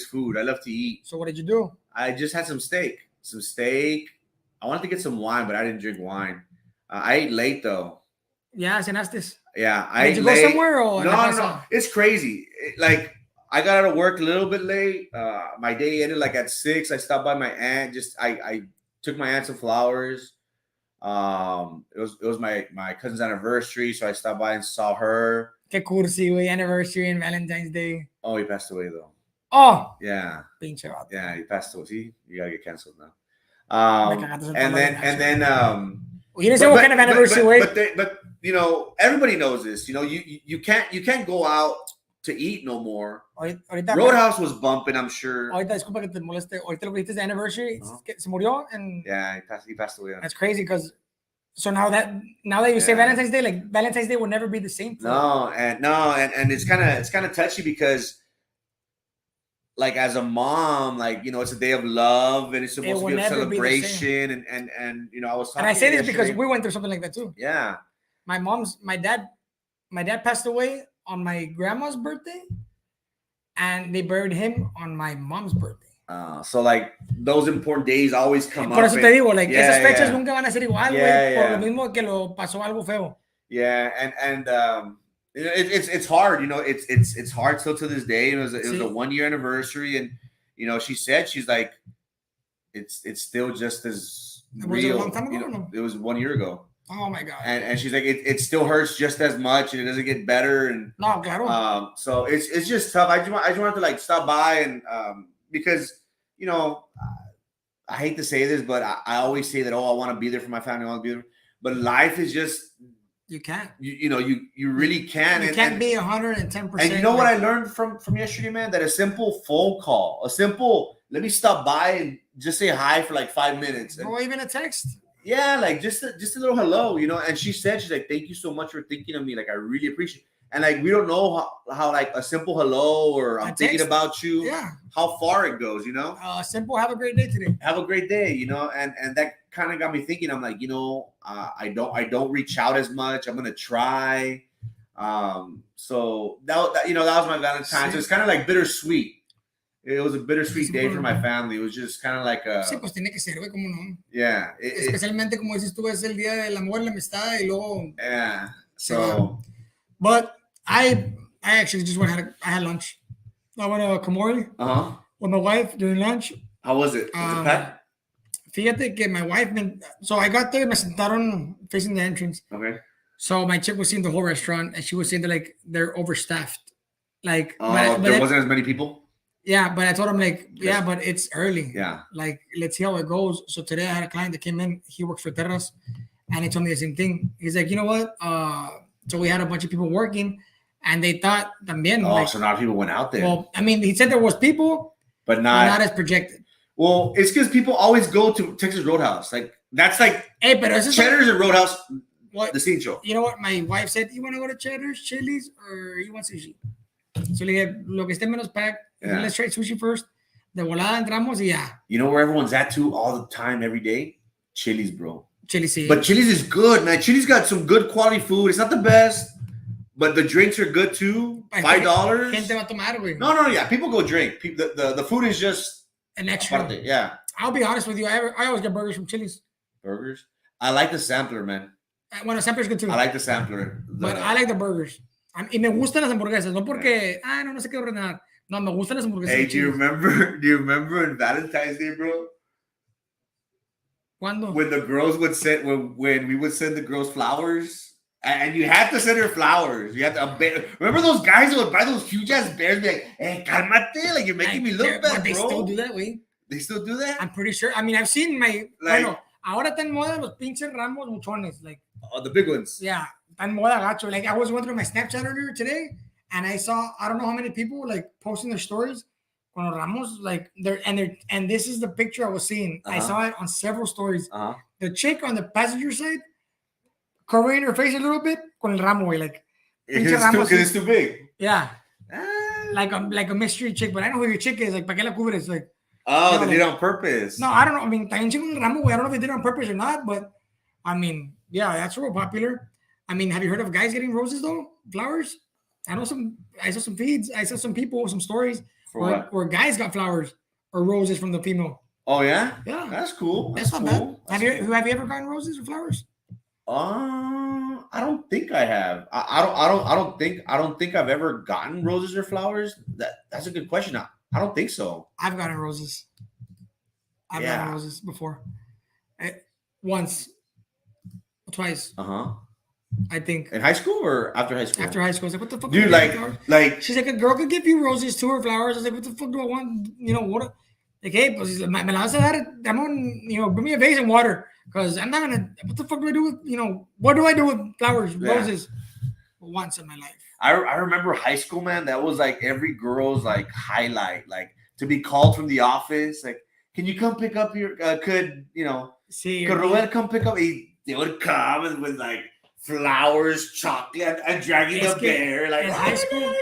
food. I love to eat. So, what did you do? I just had some steak. I wanted to get some wine, but I didn't drink wine. I ate late though. Yeah, cenaste. Yeah, I did you go somewhere or no? It's crazy. I got out of work a little bit late. My day ended like at 6. I stopped by my aunt. I took my aunt some flowers. It was my cousin's anniversary, so I stopped by and saw her. Qué cursi, güey, anniversary and Valentine's Day. Oh, he passed away though. Oh, yeah. Pinche vato. Yeah, he passed away. See, you gotta get canceled now. And then you didn't say what kind of anniversary, but everybody knows this. You can't go out to eat no more. Ahorita, Roadhouse was bumping, I'm sure. Ahorita, disculpa que te moleste. Ahorita lo que dijiste es the anniversary. Se murió, and yeah, he passed away. That's crazy because. So now that you say Valentine's Day, like Valentine's Day will never be the same. And it's kind of touchy because, like, as a mom, like, you know, it's a day of love and it's supposed to be a celebration, and you know, I was talking. And I say this because we went through something like that too. Yeah. My dad passed away on my grandma's birthday, and they buried him on my mom's birthday. So like those important days always come up. Por eso te digo, like esas fechas nunca van a ser igual, güey, por lo mismo que lo pasó algo feo. Yeah, and it's hard, you know, it's hard still to this day. It was a 1-year anniversary, and you know, she's like, it's still just as real. Was it a long time ago? You know, it was 1 year ago. Oh my god! And she's like, it still hurts just as much, and it doesn't get better. And no, claro. So it's just tough. I just wanted to like stop by and because, you know, I hate to say this, but I always say that, I want to be there for my family. I want to be there. But life is just, you can't. You know, you really can. You can't be 110%. And you know what I learned from yesterday, man? That a simple phone call, let me stop by and just say hi for like 5 minutes. Or even a text. Yeah, like just a little hello, you know. And she's like, thank you so much for thinking of me. Like, I really appreciate it. And like, we don't know how like a simple hello or I'm thinking about you, how far it goes, you know. Simple, have a great day today. Have a great day, you know. And that kind of got me thinking. I'm like, you know, I don't reach out as much. I'm gonna try. So that you know, that was my Valentine's. So it's kind of like bittersweet. It was a bittersweet day for my family. It was just kind of like a. Sí, pues tiene que ser, güey, cómo no. Yeah. Especialmente como dices tú, es el día del amor, la amistad, y luego. Yeah. So. But I actually just I had lunch. I went to Kamori with my wife during lunch. How was it? Was it packed? Fíjate que my wife, so I got there, me sentaron facing the entrance. Okay. So my chick was seeing the whole restaurant, and she was saying that like they're overstaffed. Like, there wasn't as many people. Yeah, but I told him like, but it's early. Yeah. Like, let's see how it goes. So today I had a client that came in. He works for Terras, and he told me the same thing. He's like, you know what? So we had a bunch of people working. And they thought también. Oh, like, so not people went out there. Well, I mean, he said there was people, but not as projected. Well, it's because people always go to Texas Roadhouse. Like, that's like Cheddar's and Roadhouse, the Sancho. You know what? My wife said, you want to go to Cheddar's, Chili's, or you want sushi? So le dije, lo que esté menos packed, let's try sushi first. De volada entramos y ya. You know where everyone's at too all the time, every day? Chili's, bro. Chili's, sí. But Chili's is good, man. Chili's got some good quality food. It's not the best. But the drinks are good too. $5. Gente va a tomar, güey. No, yeah. People go drink. The food is just an extra. Yeah. I'll be honest with you. I always get burgers from Chili's. Burgers? I like the sampler, man. Bueno, sampler's good too. I like the sampler. But I like the burgers. Y me gustan las hamburguesas. No porque, no sé qué ordenar. No, me gustan las hamburguesas. Hey, do you remember in Valentine's Day, bro? ¿Cuándo? When the girls would send, when we would send the girls flowers. And you had to send her flowers. You had to remember those guys that would buy those huge ass bears. Be like, "Hey, cálmate! Like you're making me look bad, but they still do that, way. They still do that. I'm pretty sure. I mean, I've seen my. Bueno, ahora tan moda los pinches ramos muchones, like. Oh, the big ones. Yeah, tan moda gacho. Like I was going through my Snapchat earlier today, and I saw I don't know how many people like posting their stories con los ramos, like and this is the picture I was seeing. I saw it on several stories. The chick on the passenger side. Covering her face a little bit con el ramo, way, like it's too big. Yeah, like a mystery chick, but I know who your chick is. Like, ¿para qué la cubres? Like, they did it on purpose. No, I don't know. I mean, también chick con el ramo, way. I don't know if they did it on purpose or not, but I mean, yeah, that's real popular. I mean, have you heard of guys getting roses though? Flowers? I saw some feeds. I saw some people, some stories where guys got flowers or roses from the female. Oh yeah, yeah, that's cool. That's not bad. Have you ever gotten roses or flowers? I don't think I have. I don't think I've ever gotten roses or flowers. That's a good question. I don't think so. I've gotten roses. I've gotten roses before. Once, twice. I think. In high school or after high school? After high school. I was like, what the fuck? Dude, like she's like, a girl could give you roses to her flowers. I was like, what the fuck do I want? You know, what? Like, hey, pues, me la vas a dar, bring me a vase and water. Because I'm not going to, what the fuck do I do with, what do I do with flowers, roses? once in my life. I remember high school, man. That was like every girl's like highlight, like to be called from the office. Like, can you come pick up your? Could Roel come pick up? They would come and with like flowers, chocolate, and dragging the bear. Like in high school,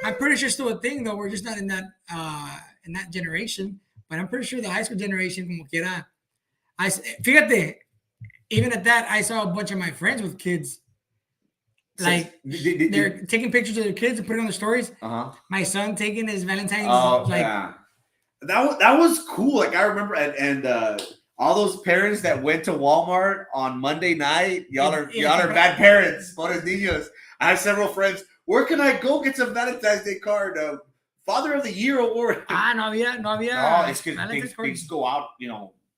I'm pretty sure it's still a thing though. We're just not in that generation, but I'm pretty sure the high school generation, como quiera. Fíjate, even at that, I saw a bunch of my friends with kids. Like they're taking pictures of their kids and putting on the stories. My son taking his Valentine's. Yeah, that was cool. Like I remember, and all those parents that went to Walmart on Monday night. Y'all are bad parents. Pobres niños. I have several friends. Where can I go get some Valentine's Day card? Father of the Year award. No había. No, it's because things go out.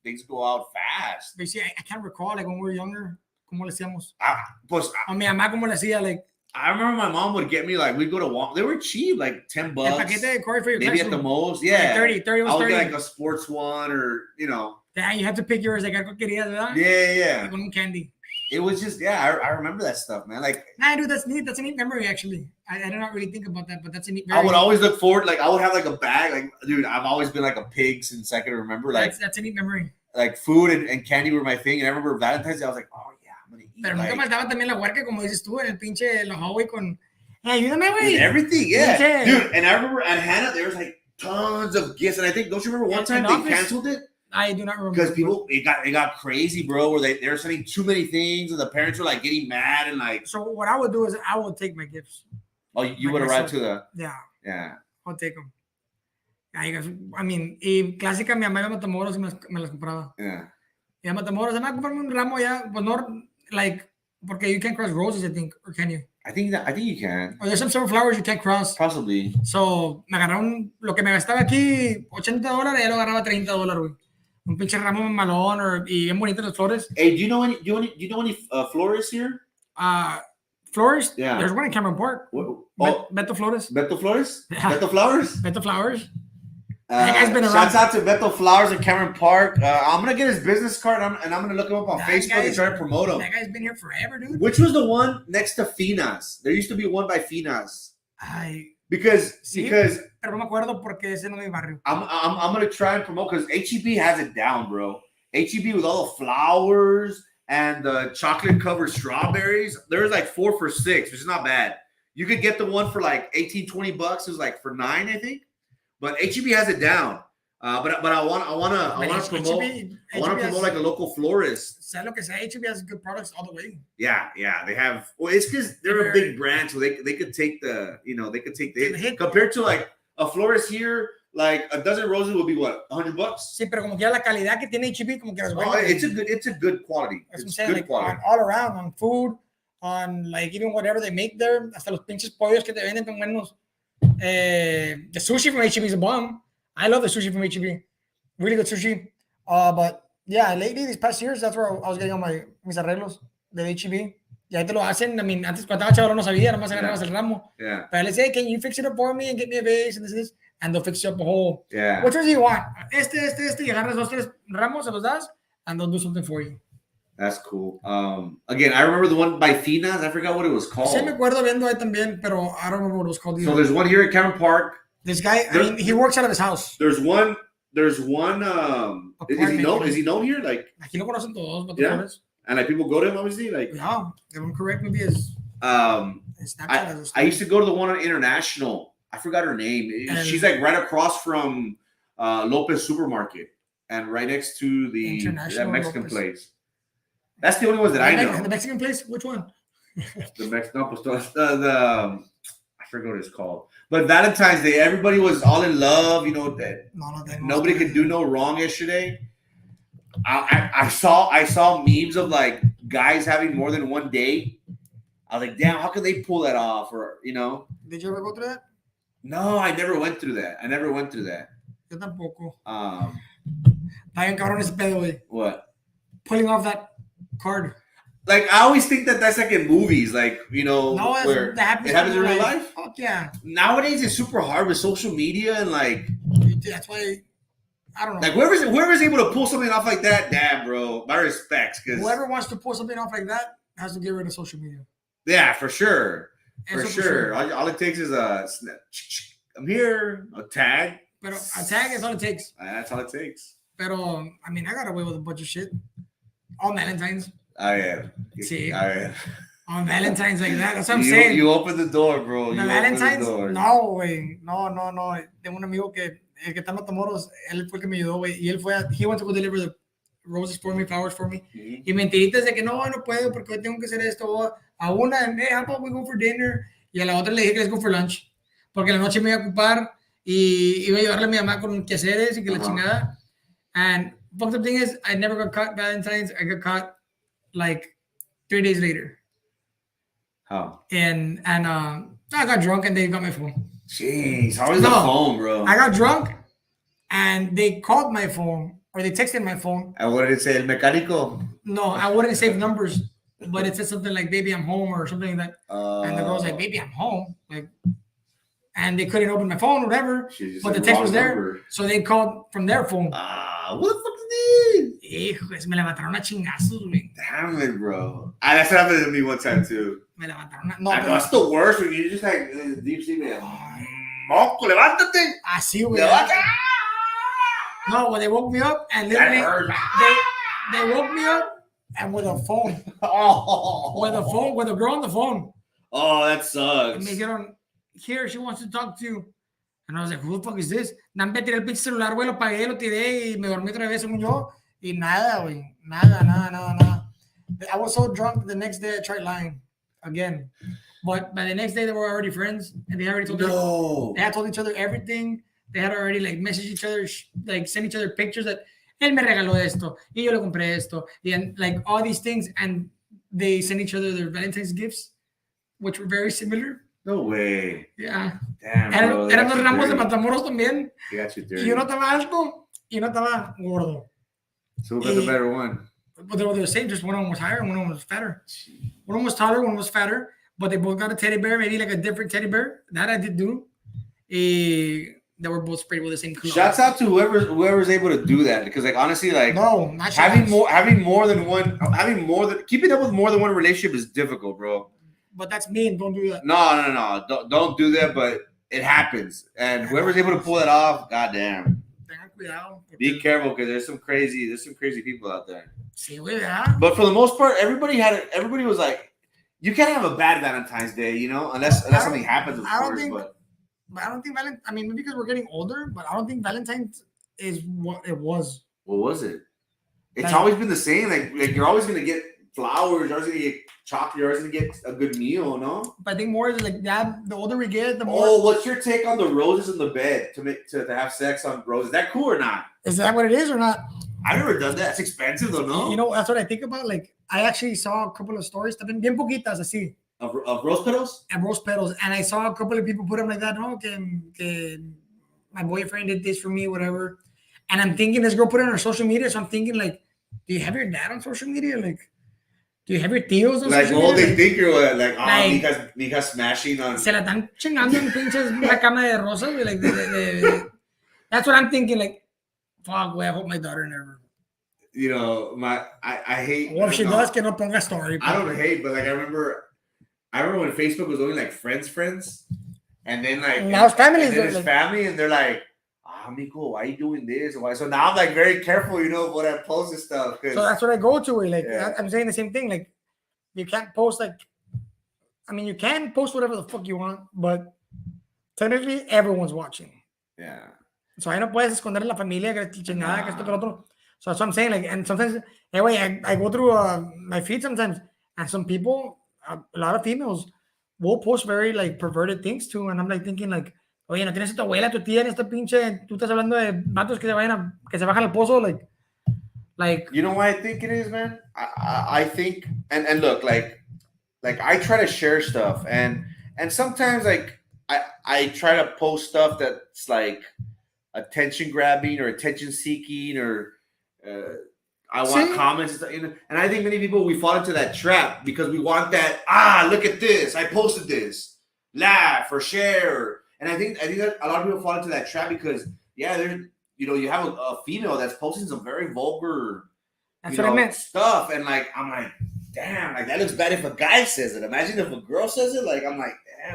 Things go out fast. But see, I can't recall like when we were younger. ¿Cómo le hacíamos? Mi mamá, ¿cómo le hacía? Like, I remember my mom would get me like we'd go to Walmart. They were cheap, like $10. El paquete de card for your maybe classroom. At the most, yeah. Like 30 was I would 30. get like a sports one or Yeah, you have to pick yours. Like algo querías, ¿verdad? Yeah. Con un candy. It was just I remember that stuff, man. Like, nah, dude, that's neat. That's a neat memory, actually. I did not really think about that, but that's a neat. I would always look forward. Like, I would have like a bag. Like, dude, I've always been like a pig since I can remember. Like, that's a neat memory. Like food and candy were my thing, and I remember Valentine's Day. I was like, oh yeah, I'm gonna eat. Pero nunca faltaba también la huerca, como dices tú, en el pinche la hallway con. Ayúdame, güey. Everything, yeah, dude. And I remember at Hannah there was like tons of gifts, and I think don't you remember one time they canceled it? I do not remember because people it got crazy, bro. Where they were sending too many things, and the parents were like getting mad and like. So what I would do is I would take my gifts. Oh, you would arrive to the. Yeah. I'll take them. I mean, y clásica, mi mamá iba a Matamoros y me las compraba. Yeah. Y a Matamoros, además, comprarme un ramo ya, pues no, like, porque you can't cross roses, I think, or can you? I think you can. Or there's some sort of flowers you can't cross. Possibly. So, me agarraron, lo que me gastaba aquí, $80, ya lo agarraba $30, güey. Un pinche ramo malón, y bien bonitas las flores. Hey, do you know any florists here? Florist? Yeah. There's one in Cameron Park. Beto Flores. Beto Flores? Yeah. Beto Flowers? Beto Flowers. That guy's been around. Shouts out to Beto Flowers in Cameron Park. I'm going to get his business card and I'm going to look him up on Facebook and try to promote him. That guy's been here forever, dude. Which was the one next to Finas? There used to be one by Finas. Because pero no me acuerdo porque ese no es mi barrio. I'm going to try and promote because HEB has it down, bro. HEB with all the flowers and the chocolate covered strawberries. There's like 4 for $6, which is not bad. You could get the one for like $18-20. It was like for $9, I think. But HEB has it down. But I want to promote. I want to promote like a local florist. Say lo que sea, HEB has good products all the way. Yeah, they have. Well, it's because they're a big brand, so they could take the hit compared to like a florist here. Like a dozen roses would be what, $100? Sí, pero como que la calidad que tiene HEB, como que it's a good quality. It's good like, quality all around on food, on like even whatever they make there. Hasta los pinches pollos que te venden tan buenos. The sushi from HEB is a bomb. I love the sushi from HEB. Really good sushi. But yeah, lately, these past years, that's where I was getting all mis arreglos de HEB. Y ahí te lo hacen. I mean, antes cuando estaba chaval no sabía, nomás agarrabas el ramo. Yeah. But let's say, can you fix it up for me and get me a vase and this? And they'll fix you up a whole. Yeah. Which one do you want? Este, y agarras 2-3 ramos, se los das, and they'll do something for you. That's cool. Again, I remember the one by Finas. I forgot what it was called. Sí, me acuerdo viendo ahí también, pero I don't remember what it was called either. So there's one here at Cameron Park. This guy, I mean, he works out of his house. There's one. Is he known here? Like, aquí lo conocen todos, but yeah. And like people go to him, obviously. Like, yeah, if I'm correct, maybe his. I used to go to the one on International. I forgot her name. She's like right across from Lopez Supermarket and right next to that Mexican place. That's the only ones that I know. The Mexican place? Which one? The I forget what it's called. But Valentine's Day, everybody was all in love. You know that nobody could do no wrong yesterday. I saw memes of like guys having more than one date. I was like, damn, how could they pull that off? Or Did you ever go through that? No, I never went through that. Yo tampoco. Está bien cabrón ese pedo, güey. What? Pulling off that card. Like, I always think that's like in movies, like, where it happens in real life. Fuck yeah. Nowadays, it's super hard with social media and like. That's why, I don't know. Like, whoever's able to pull something off like that, damn, bro. My respects. Whoever wants to pull something off like that has to get rid of social media. Yeah, for sure. For sure. All it takes is a snap. I'm here. A tag. Pero a tag is all it takes. That's all it takes. Pero, I mean, I got away with a bunch of shit. On Valentine's. Sí. On Valentine's like that. That's what I'm saying. You open the door, bro. The Valentine's? No, güey. No. Tengo un amigo que está en Matamoros. Él fue el que me ayudó, güey. Y él he went to go deliver the roses for me, flowers for me. Y mentiritas de que no puedo porque hoy tengo que hacer esto. A una, hey, how about we go for dinner? Y a la otra le dije que let's go for lunch. Porque la noche me iba a ocupar y iba a llevarle a mi mamá con quehaceres y que la chingada. And fucked up thing is, I never got caught Valentine's. I got caught like 3 days later. How? And I got drunk and they got my phone. Jeez, how is the phone, bro? I got drunk and they called my phone or they texted my phone. And what did it say? El mecánico? No, I wouldn't save numbers, but it said something like "baby, I'm home" or something like that. And the girl was like, "Baby, I'm home." Like, and they couldn't open my phone, or whatever. But the text was there, number. So they called from their phone. What the fuck is this? Hijos, me levantaron a chingazos, güey. Damn it, bro. That's what happened to me one time too. Me levantaron a... No, that's the worst when you just like deep sea, man. Moco, levántate. Así, güey. No, when they woke me up and literally they woke me up and with a phone. With a girl on the phone. Oh, that sucks. And they get on here, she wants to talk to you. And I was like, who the fuck is this? Nada, tiré el pinche celular, güey, lo pagué, lo tiré y me dormí otra vez, según yo. Y nada, güey. Nada. I was so drunk the next day I tried lying again. But by the next day they were already friends and they already told they had told each other everything. They had already like messaged each other, like sent each other pictures that él me regaló esto y yo le compré esto and like all these things, and they sent each other their Valentine's gifts, which were very similar. No way. Yeah. Damn, bro. Eran los ramos de Matamoros también. They got you dirty. Y uno estaba alto y uno estaba gordo. So who got the better one? But they were the same, just one of them was higher and one of them was fatter. One was taller, one was fatter, but they both got a teddy bear, maybe like a different teddy bear. That I did do. They were both sprayed with the same color. Shouts out to whoever's able to do that, because like honestly, like keeping up with more than one relationship is difficult, bro. But that's mean. Don't do that. No. Don't do that. But it happens, and whoever's able to pull that off, goddamn. Be careful, because there's some crazy people out there. But for the most part, everybody was like, you can't have a bad Valentine's Day, you know, unless something happens, of course. But I don't think Valentine. I mean, maybe because we're getting older, but I don't think Valentine's is what it was. What was it? It's always been the same. Like you're always gonna get flowers. You're always gonna get chocolate. You're always gonna get a good meal, no? But I think more is like that. The older we get, the more. Oh, what's your take on the roses in the bed to have sex on roses? Is that cool or not? Is that what it is or not? I've never done that. It's expensive though, no? You know, that's what I think about. Like, I actually saw a couple of stories. Bien poquitas así. Of rose petals? And rose petals. And I saw a couple of people put them like that. No, que my boyfriend did this for me, whatever. And I'm thinking, this girl put it on her social media. So I'm thinking, like, do you have your dad on social media? Like, do you have your tíos on social media? Like, they think you're like, mija smashing on. Se la están chingando en pinches una cama de rosas. Like, that's what I'm thinking. Like, fuck, I hope my daughter never. You know, I hate. Or if she does, que no ponga story. I don't hate, but like, I remember when Facebook was only like friends, and then like now his family family, and they're like, amigo, why are you doing this? So now I'm like very careful, you know, when I post and stuff. So that's what I go to. Like, I'm saying the same thing. Like, you can't post you can post whatever the fuck you want, but technically everyone's watching. Yeah. So ahí no puedes esconder la familia, que chingada, que esto, que lo otro. So that's what I'm saying. Like, and sometimes, anyway, I go through my feed sometimes, and some people, a lot of females, will post very like perverted things too, and I'm like thinking like, oye, no tienes a tu abuela, tu tía en esta pinche, tú estás hablando de vatos que se bajan al pozo, like. You know why I think it is, man? I think, and look, like I try to share stuff, and sometimes like I try to post stuff that's like attention grabbing or attention seeking or I want comments and stuff, and I think many people, we fall into that trap because we want that, look at this, I posted this, laugh or share. And I think that a lot of people fall into that trap because there's, you have a female that's posting some very vulgar stuff, and like I'm like, damn, like that looks bad if a guy says it. Imagine if a girl says it. Like I'm like,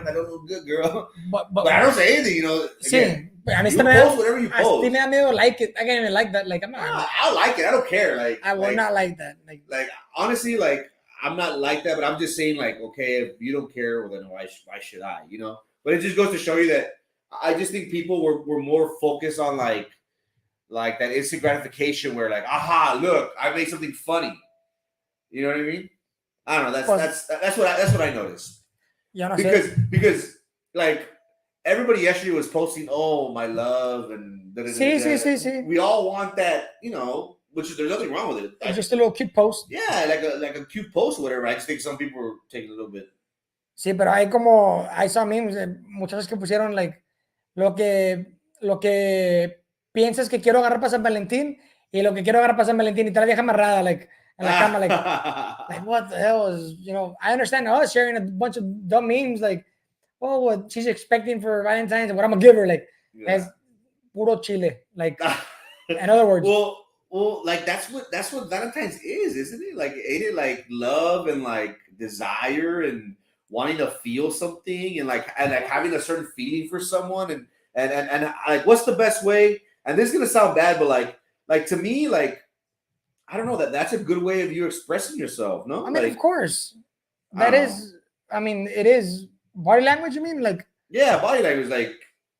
I don't look good, girl. But But I don't say anything, you know. Sí, a mí you post whatever you post. me da miedo like it. I can't even like that. Like, I'm not. I like it. I don't care. Like, I will not like that. Like honestly, like I'm not like that, but I'm just saying, like, okay, if you don't care, well then why should I? You know. But it just goes to show you that I just think people were more focused on like that instant gratification, where like, aha, look, I made something funny. You know what I mean? I don't know. That's what I noticed. Yeah, because like everybody yesterday was posting, oh, my love, and sí. We all want that, you know. Which there's nothing wrong with it. It's just a little cute post. Yeah, like a cute post or whatever. I just think some people were taking a little bit. Sí, pero hay saw memes de muchachos que pusieron like lo que piensas que quiero agarrar para San Valentín y lo que quiero agarrar para San Valentín y está la vieja amarrada like en la cama like what the hell is, you know, I understand us sharing a bunch of dumb memes like, oh, what she's expecting for Valentine's and what I'm gonna give her, like es puro chile, like in other words. Well, like that's what Valentine's is, isn't it? Like, ain't it like love and like desire and wanting to feel something and like having a certain feeling for someone and like what's the best way? And this is gonna sound bad, but like to me, like I don't know, that's a good way of you expressing yourself, no? I mean, like, of course, that is. I mean, it is body language. You mean like? Yeah, body language. Like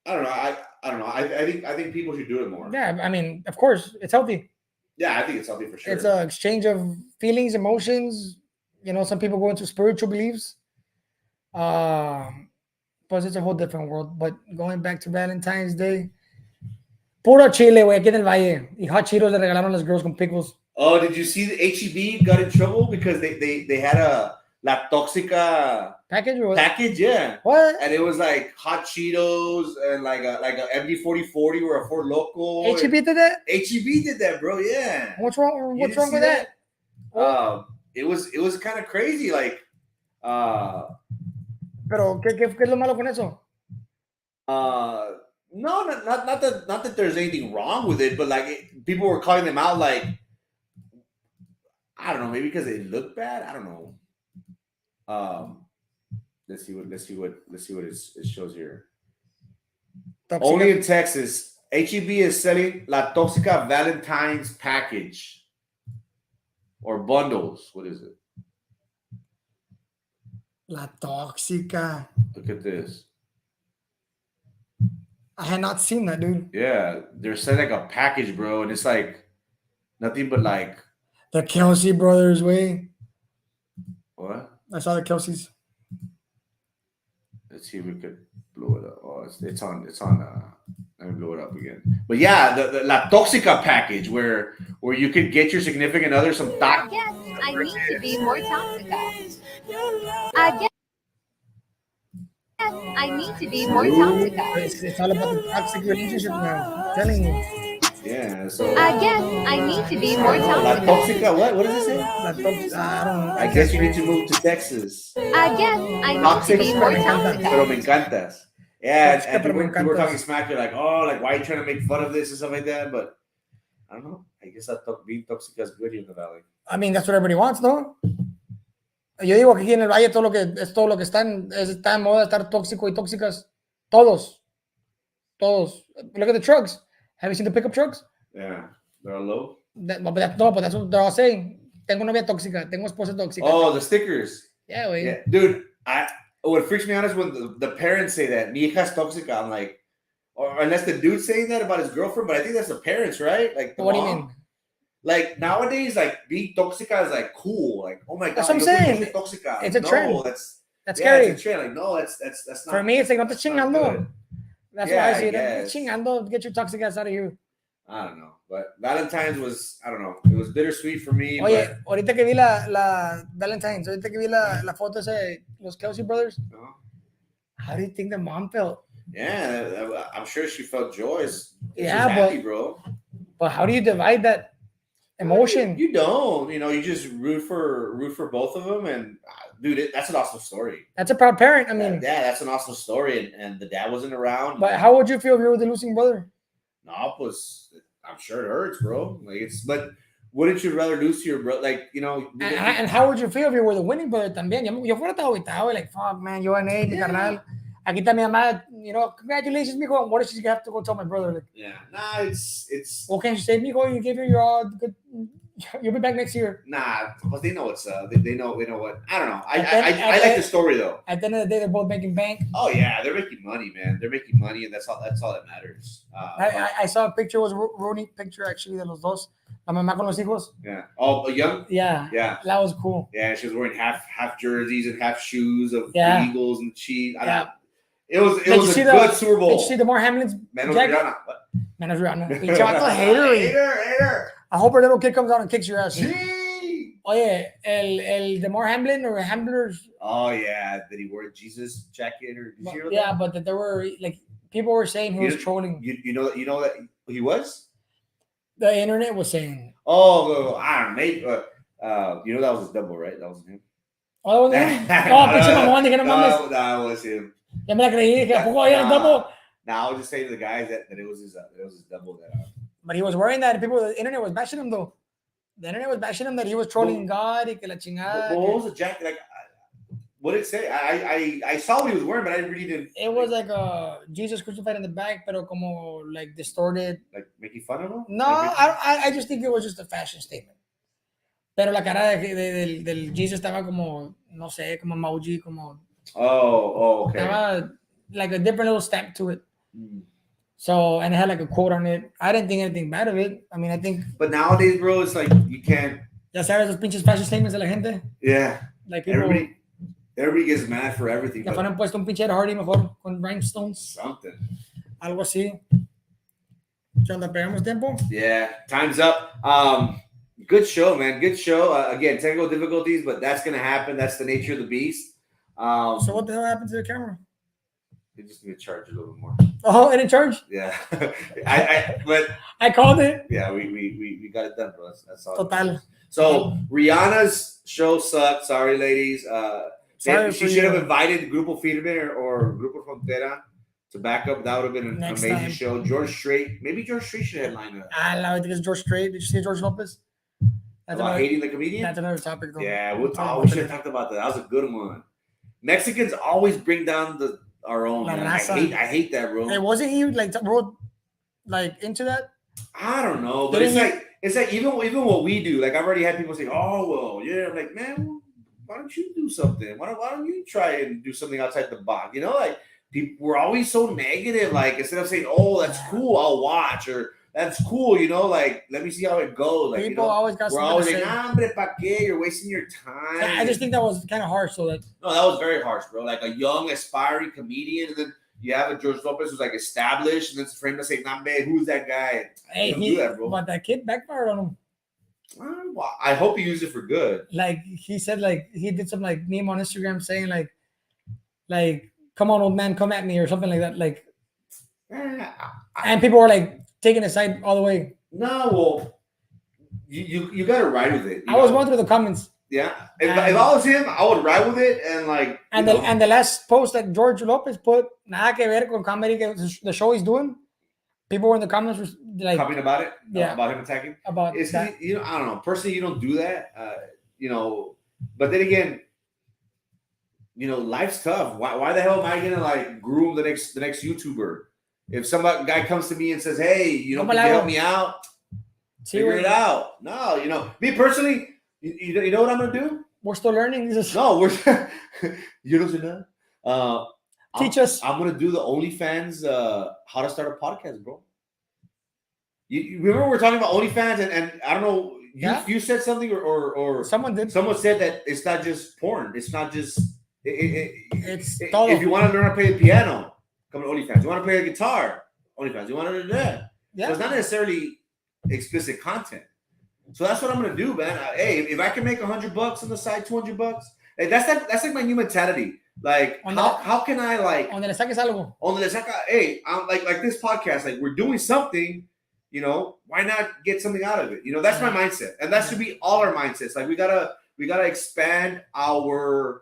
I don't know. I don't know. I think people should do it more. Yeah, I mean, of course, it's healthy. Yeah, I think it's healthy for sure. It's an exchange of feelings, emotions. You know, some people go into spiritual beliefs. But it's a whole different world. But going back to Valentine's Day, puro chile, güey, aquí en el Valle. Y hot Cheetos le regalaron las girls con pickles. Oh, did you see the HEB got in trouble because they had a La Toxica package? Yeah. What? And it was like hot Cheetos and like a MD4040 or a Ford Loco. HEB did that? HEB did that, bro. Yeah. What's wrong with that? It was kind of crazy. Like, pero ¿qué es lo malo con eso? No, not that there's anything wrong with it, but like people were calling them out, like I don't know, maybe because it looked bad. I don't know. Let's see what it shows here. Toxica. Only in Texas, HEB is selling La Toxica Valentine's package or bundles. What is it? La Toxica. Look at this. I had not seen that, dude. Yeah, they're selling like a package, bro, and it's like nothing but like the Kelsey brothers way. What? I saw the Kelseys. Let's see if we could blow it up. Oh, it's on. Let me blow it up again. But yeah, the La Toxica package where you could get your significant other some thought. Yes, I need to be more toxica. I need to be more toxica. It's all about the toxic relationship now. I'm telling you. Yeah, so again, I need to be more toxica. La Toxica, what does it say? La Toxica, I don't know. I guess you need to move to Texas. Again, I need to be more toxica. Pero me encantas. Yeah, and people were talking smack. You're like, oh, like why are you trying to make fun of this and stuff like that? But I don't know. I guess being toxic is good here in the valley. I mean, that's what everybody wants, no? Yo digo que aquí en el valle todo lo que está en moda estar tóxico y tóxicas. Todos. Look at the trucks. Have you seen the pickup trucks? Yeah, they're all low. But that's what they're all saying. Tengo novia tóxica. Tengo esposa tóxica. Oh, the stickers. Yeah, güey. Yeah. Dude, what freaks me out is when the parents say that mi hija es tóxica. I'm like, or unless the dude's saying that about his girlfriend, but I think that's the parents, right? Like, what do you mean? Like nowadays, like being toxica is like cool. Like, oh my god, that's what I'm saying. Toxica. It's a trend. That's scary. It's a trend. Like, no, that's not. For me, it's like, no te chingando. That's why I see it. Chingando, get your toxic ass out of here. I don't know, but Valentine's was, I don't know, it was bittersweet for me. Oye, ahorita que vi la Valentine's, ahorita que vi la foto de los Kelsey brothers, how do you think the mom felt? Yeah, I'm sure she felt joyous. Yeah, she's happy, bro. But how do you divide that emotion? You don't, you just root for both of them, and dude, that's an awesome story. That's a proud parent. I mean, yeah, that's an awesome story, and the dad wasn't around. But how would you feel if you were the losing brother? No, I'm sure it hurts, bro. Like but wouldn't you rather lose to your brother? Like, And how would you feel if you were the winning brother también? Yo fuera todo agüitado, like, fuck, man, yo gané, mi carnal. Aquí está mi mamá, you know, congratulations, mijo. What does she have to go tell my brother? Like, Yeah, nah, it's what can she say, mijo? You give her your all good. You'll be back next year. nah, but they know what's they know what. I don't know. I At like the story though. At the end of the day, they're both making bank. Oh yeah, they're making money, man. They're making money, and that's all that matters. I saw a picture. It was a Rooney picture actually de los dos. La mamá con los hijos. Yeah. Oh, young. Yeah. Yeah. That was cool. Yeah, she was wearing half jerseys and half shoes of Yeah. the Eagles and Chiefs. Yeah. It was Did you a see good Super Bowl. Did you see DeMar Hamlin's Menos jacket? Rihanna. What? Menos Rihanna. Pinche vato hater. I hope her little kid comes out and kicks your ass. Gee. Oye, el DeMar Hamlin or Hamblers. Oh yeah, did he wear a Jesus jacket or? Did you hear Yeah, that? but that there were like people were saying he was trolling. You know that he was. The internet was saying. Oh, I don't know. Maybe, you know that was his double, right? That was him. Oh, that was him. Oh, pinche mamón, dije no mames. That was him. Ya me la creí, dije, ¿a poco había el double? Now I was just saying to the guys that it was his double that. But he was wearing that. People, the internet was bashing him though. The internet was bashing him that he was trolling God y que la chingada. What was the jacket like? What did it say? I saw what he was wearing, but I really didn't. It was like Jesus crucified in the back, pero como like distorted. Like making fun of him? No, I just think it was just a fashion statement. Pero la cara del Jesus estaba como, no sé, como emoji, como. Oh, okay. Estaba like a different little stamp to it. So, and it had like a quote on it. I didn't think anything bad of it. I mean, I think. But nowadays, bro, it's like you can't. Ya sabes, los pinches fashion statements de la gente. Yeah. Like people, everybody gets mad for everything. Le fueron puesto un pinche Ed Hardy mejor con rhinestones. Something. Algo así. ¿Qué onda? ¿Pegamos tiempo? Yeah. Time's up. Good show, man. Good show. Again, technical difficulties, but that's going to happen. That's the nature of the beast. So what the hell happened to the camera? It just need to charge a little bit more. Oh, it in charge? Yeah. But I called it. Yeah, we got it done, bro. That's all. Total. So Rihanna's show sucked. Sorry, ladies. She should have invited Grupo Firme or Grupo Frontera to back up. That would have been an amazing show. George Strait. Maybe George Strait should headline it. I think it's George Strait. Did you see George Lopez? About hating the comedian? That's another topic, though. Yeah, we should have talked about that. That was a good one. Mexicans always bring down our own. I hate that, bro. Hey, wasn't he like into that? I don't know, but it's like even what we do. Like I've already had people say, "Oh, well, yeah." I'm like, man, why don't you do something? Why don't you try and do something outside the box? You know, like people, we're always so negative. Like instead of saying, "Oh, that's cool, I'll watch," or "That's cool," you know, like let me see how it goes. Like people always got. We're always like, "Hombre, pa qué? You're wasting your time." I just think that was kind of harsh. So that was very harsh, bro. Like a young aspiring comedian, and then you have a George Lopez who's like established, and then for him to say, "Nah, man, who's that guy?" Hey, do that, bro. But that kid backfired on him. Well, I hope he used it for good. Like he said, like he did some like meme on Instagram saying like come on, old man, come at me or something like that. Like, and people were like taking it side all the way. No, well, you got to ride with it. I was going through the comments. Yeah, if I was him, I would ride with it and like. And the last post that George Lopez put, nada que ver con comedy, the show he's doing. People were in the comments like commenting about it. Yeah, about him attacking. About that. I don't know. Personally, you don't do that. But then again, life's tough. Why the hell am I gonna like groom the next YouTuber? If some guy comes to me and says, "Hey, can you help me out? Figure it out." No, me personally, you know what I'm gonna do? We're still learning. No, you know what? Teach us. I'm gonna do the OnlyFans. How to start a podcast, bro. You remember we're talking about OnlyFans, and I don't know. You said something, or someone did. Someone said that it's not just porn. It's not just. It's if you want to learn how to play the piano, come to OnlyFans. You want to play the guitar, OnlyFans. You want to do that. Yeah. So it's not necessarily explicit content. So that's what I'm gonna do, man. Hey, if I can make $100 on the side, $200, hey, that's like my new mentality. Like how can I like? Donde le saques algo. Hey, I'm like this podcast. Like we're doing something. Why not get something out of it? That's my mindset, and that should be all our mindsets. Like we gotta expand our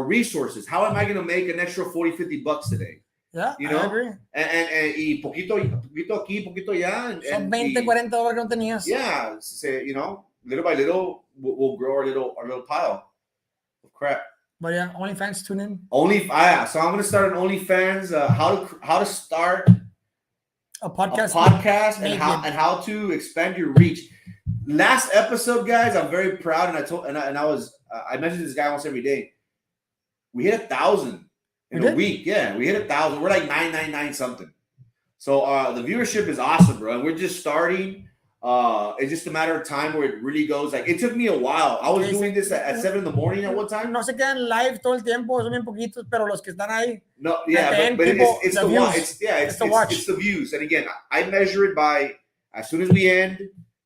resources. How am I gonna make an extra $40-$50 today? Yeah, I agree. And poquito aquí, poquito allá. Son $20-$40 que no tenías. Yeah, little by little, we'll grow our little pile of crap. But yeah, OnlyFans, tune in. So I'm gonna start an OnlyFans. How to start A podcast. and how to expand your reach. Last episode, guys, I'm very proud, and I mentioned this guy almost every day. We hit 1,000 in a week. Yeah, we hit 1,000. We're like 999 something. So the viewership is awesome, bro. And we're just starting. It's just a matter of time where it really goes. Like, it took me a while. I was doing this at 7 in the morning at one time. No se quedan live todo el tiempo, son bien poquitos, pero los que están ahí. No, yeah, but it's the views. It's the views. And again, I measure it by as soon as we end,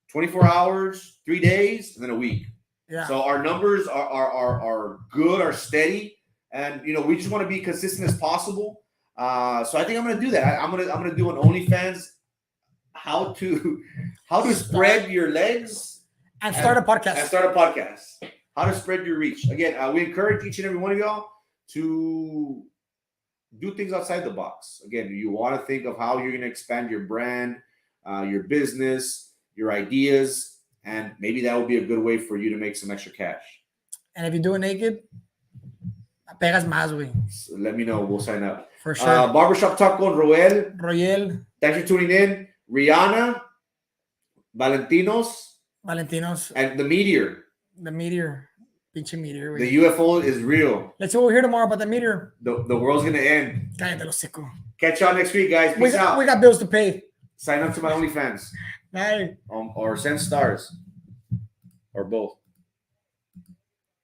24 hours, 3 days, and then a week. Yeah. So our numbers are good, are steady, and we just want to be consistent as possible. So I think I'm gonna do that. I'm gonna do an OnlyFans. How to spread your legs and start a podcast. How to spread your reach. Again, we encourage each and every one of y'all to do things outside the box. Again, you want to think of how you're going to expand your brand, your business, your ideas, and maybe that will be a good way for you to make some extra cash. And if you do it naked, pegas más, güey. So let me know. We'll sign up. For sure. Barbershop Talk con Roel. Thanks for tuning in. Rihanna, Valentinos, and the meteor. Pinche meteor. The UFO is real. Let's see what we hear tomorrow about the meteor. The world's gonna end. Cállate los seco. Catch y'all next week, guys. Peace out. We got bills to pay. Sign up to my OnlyFans. Bye. Or send stars. Or both.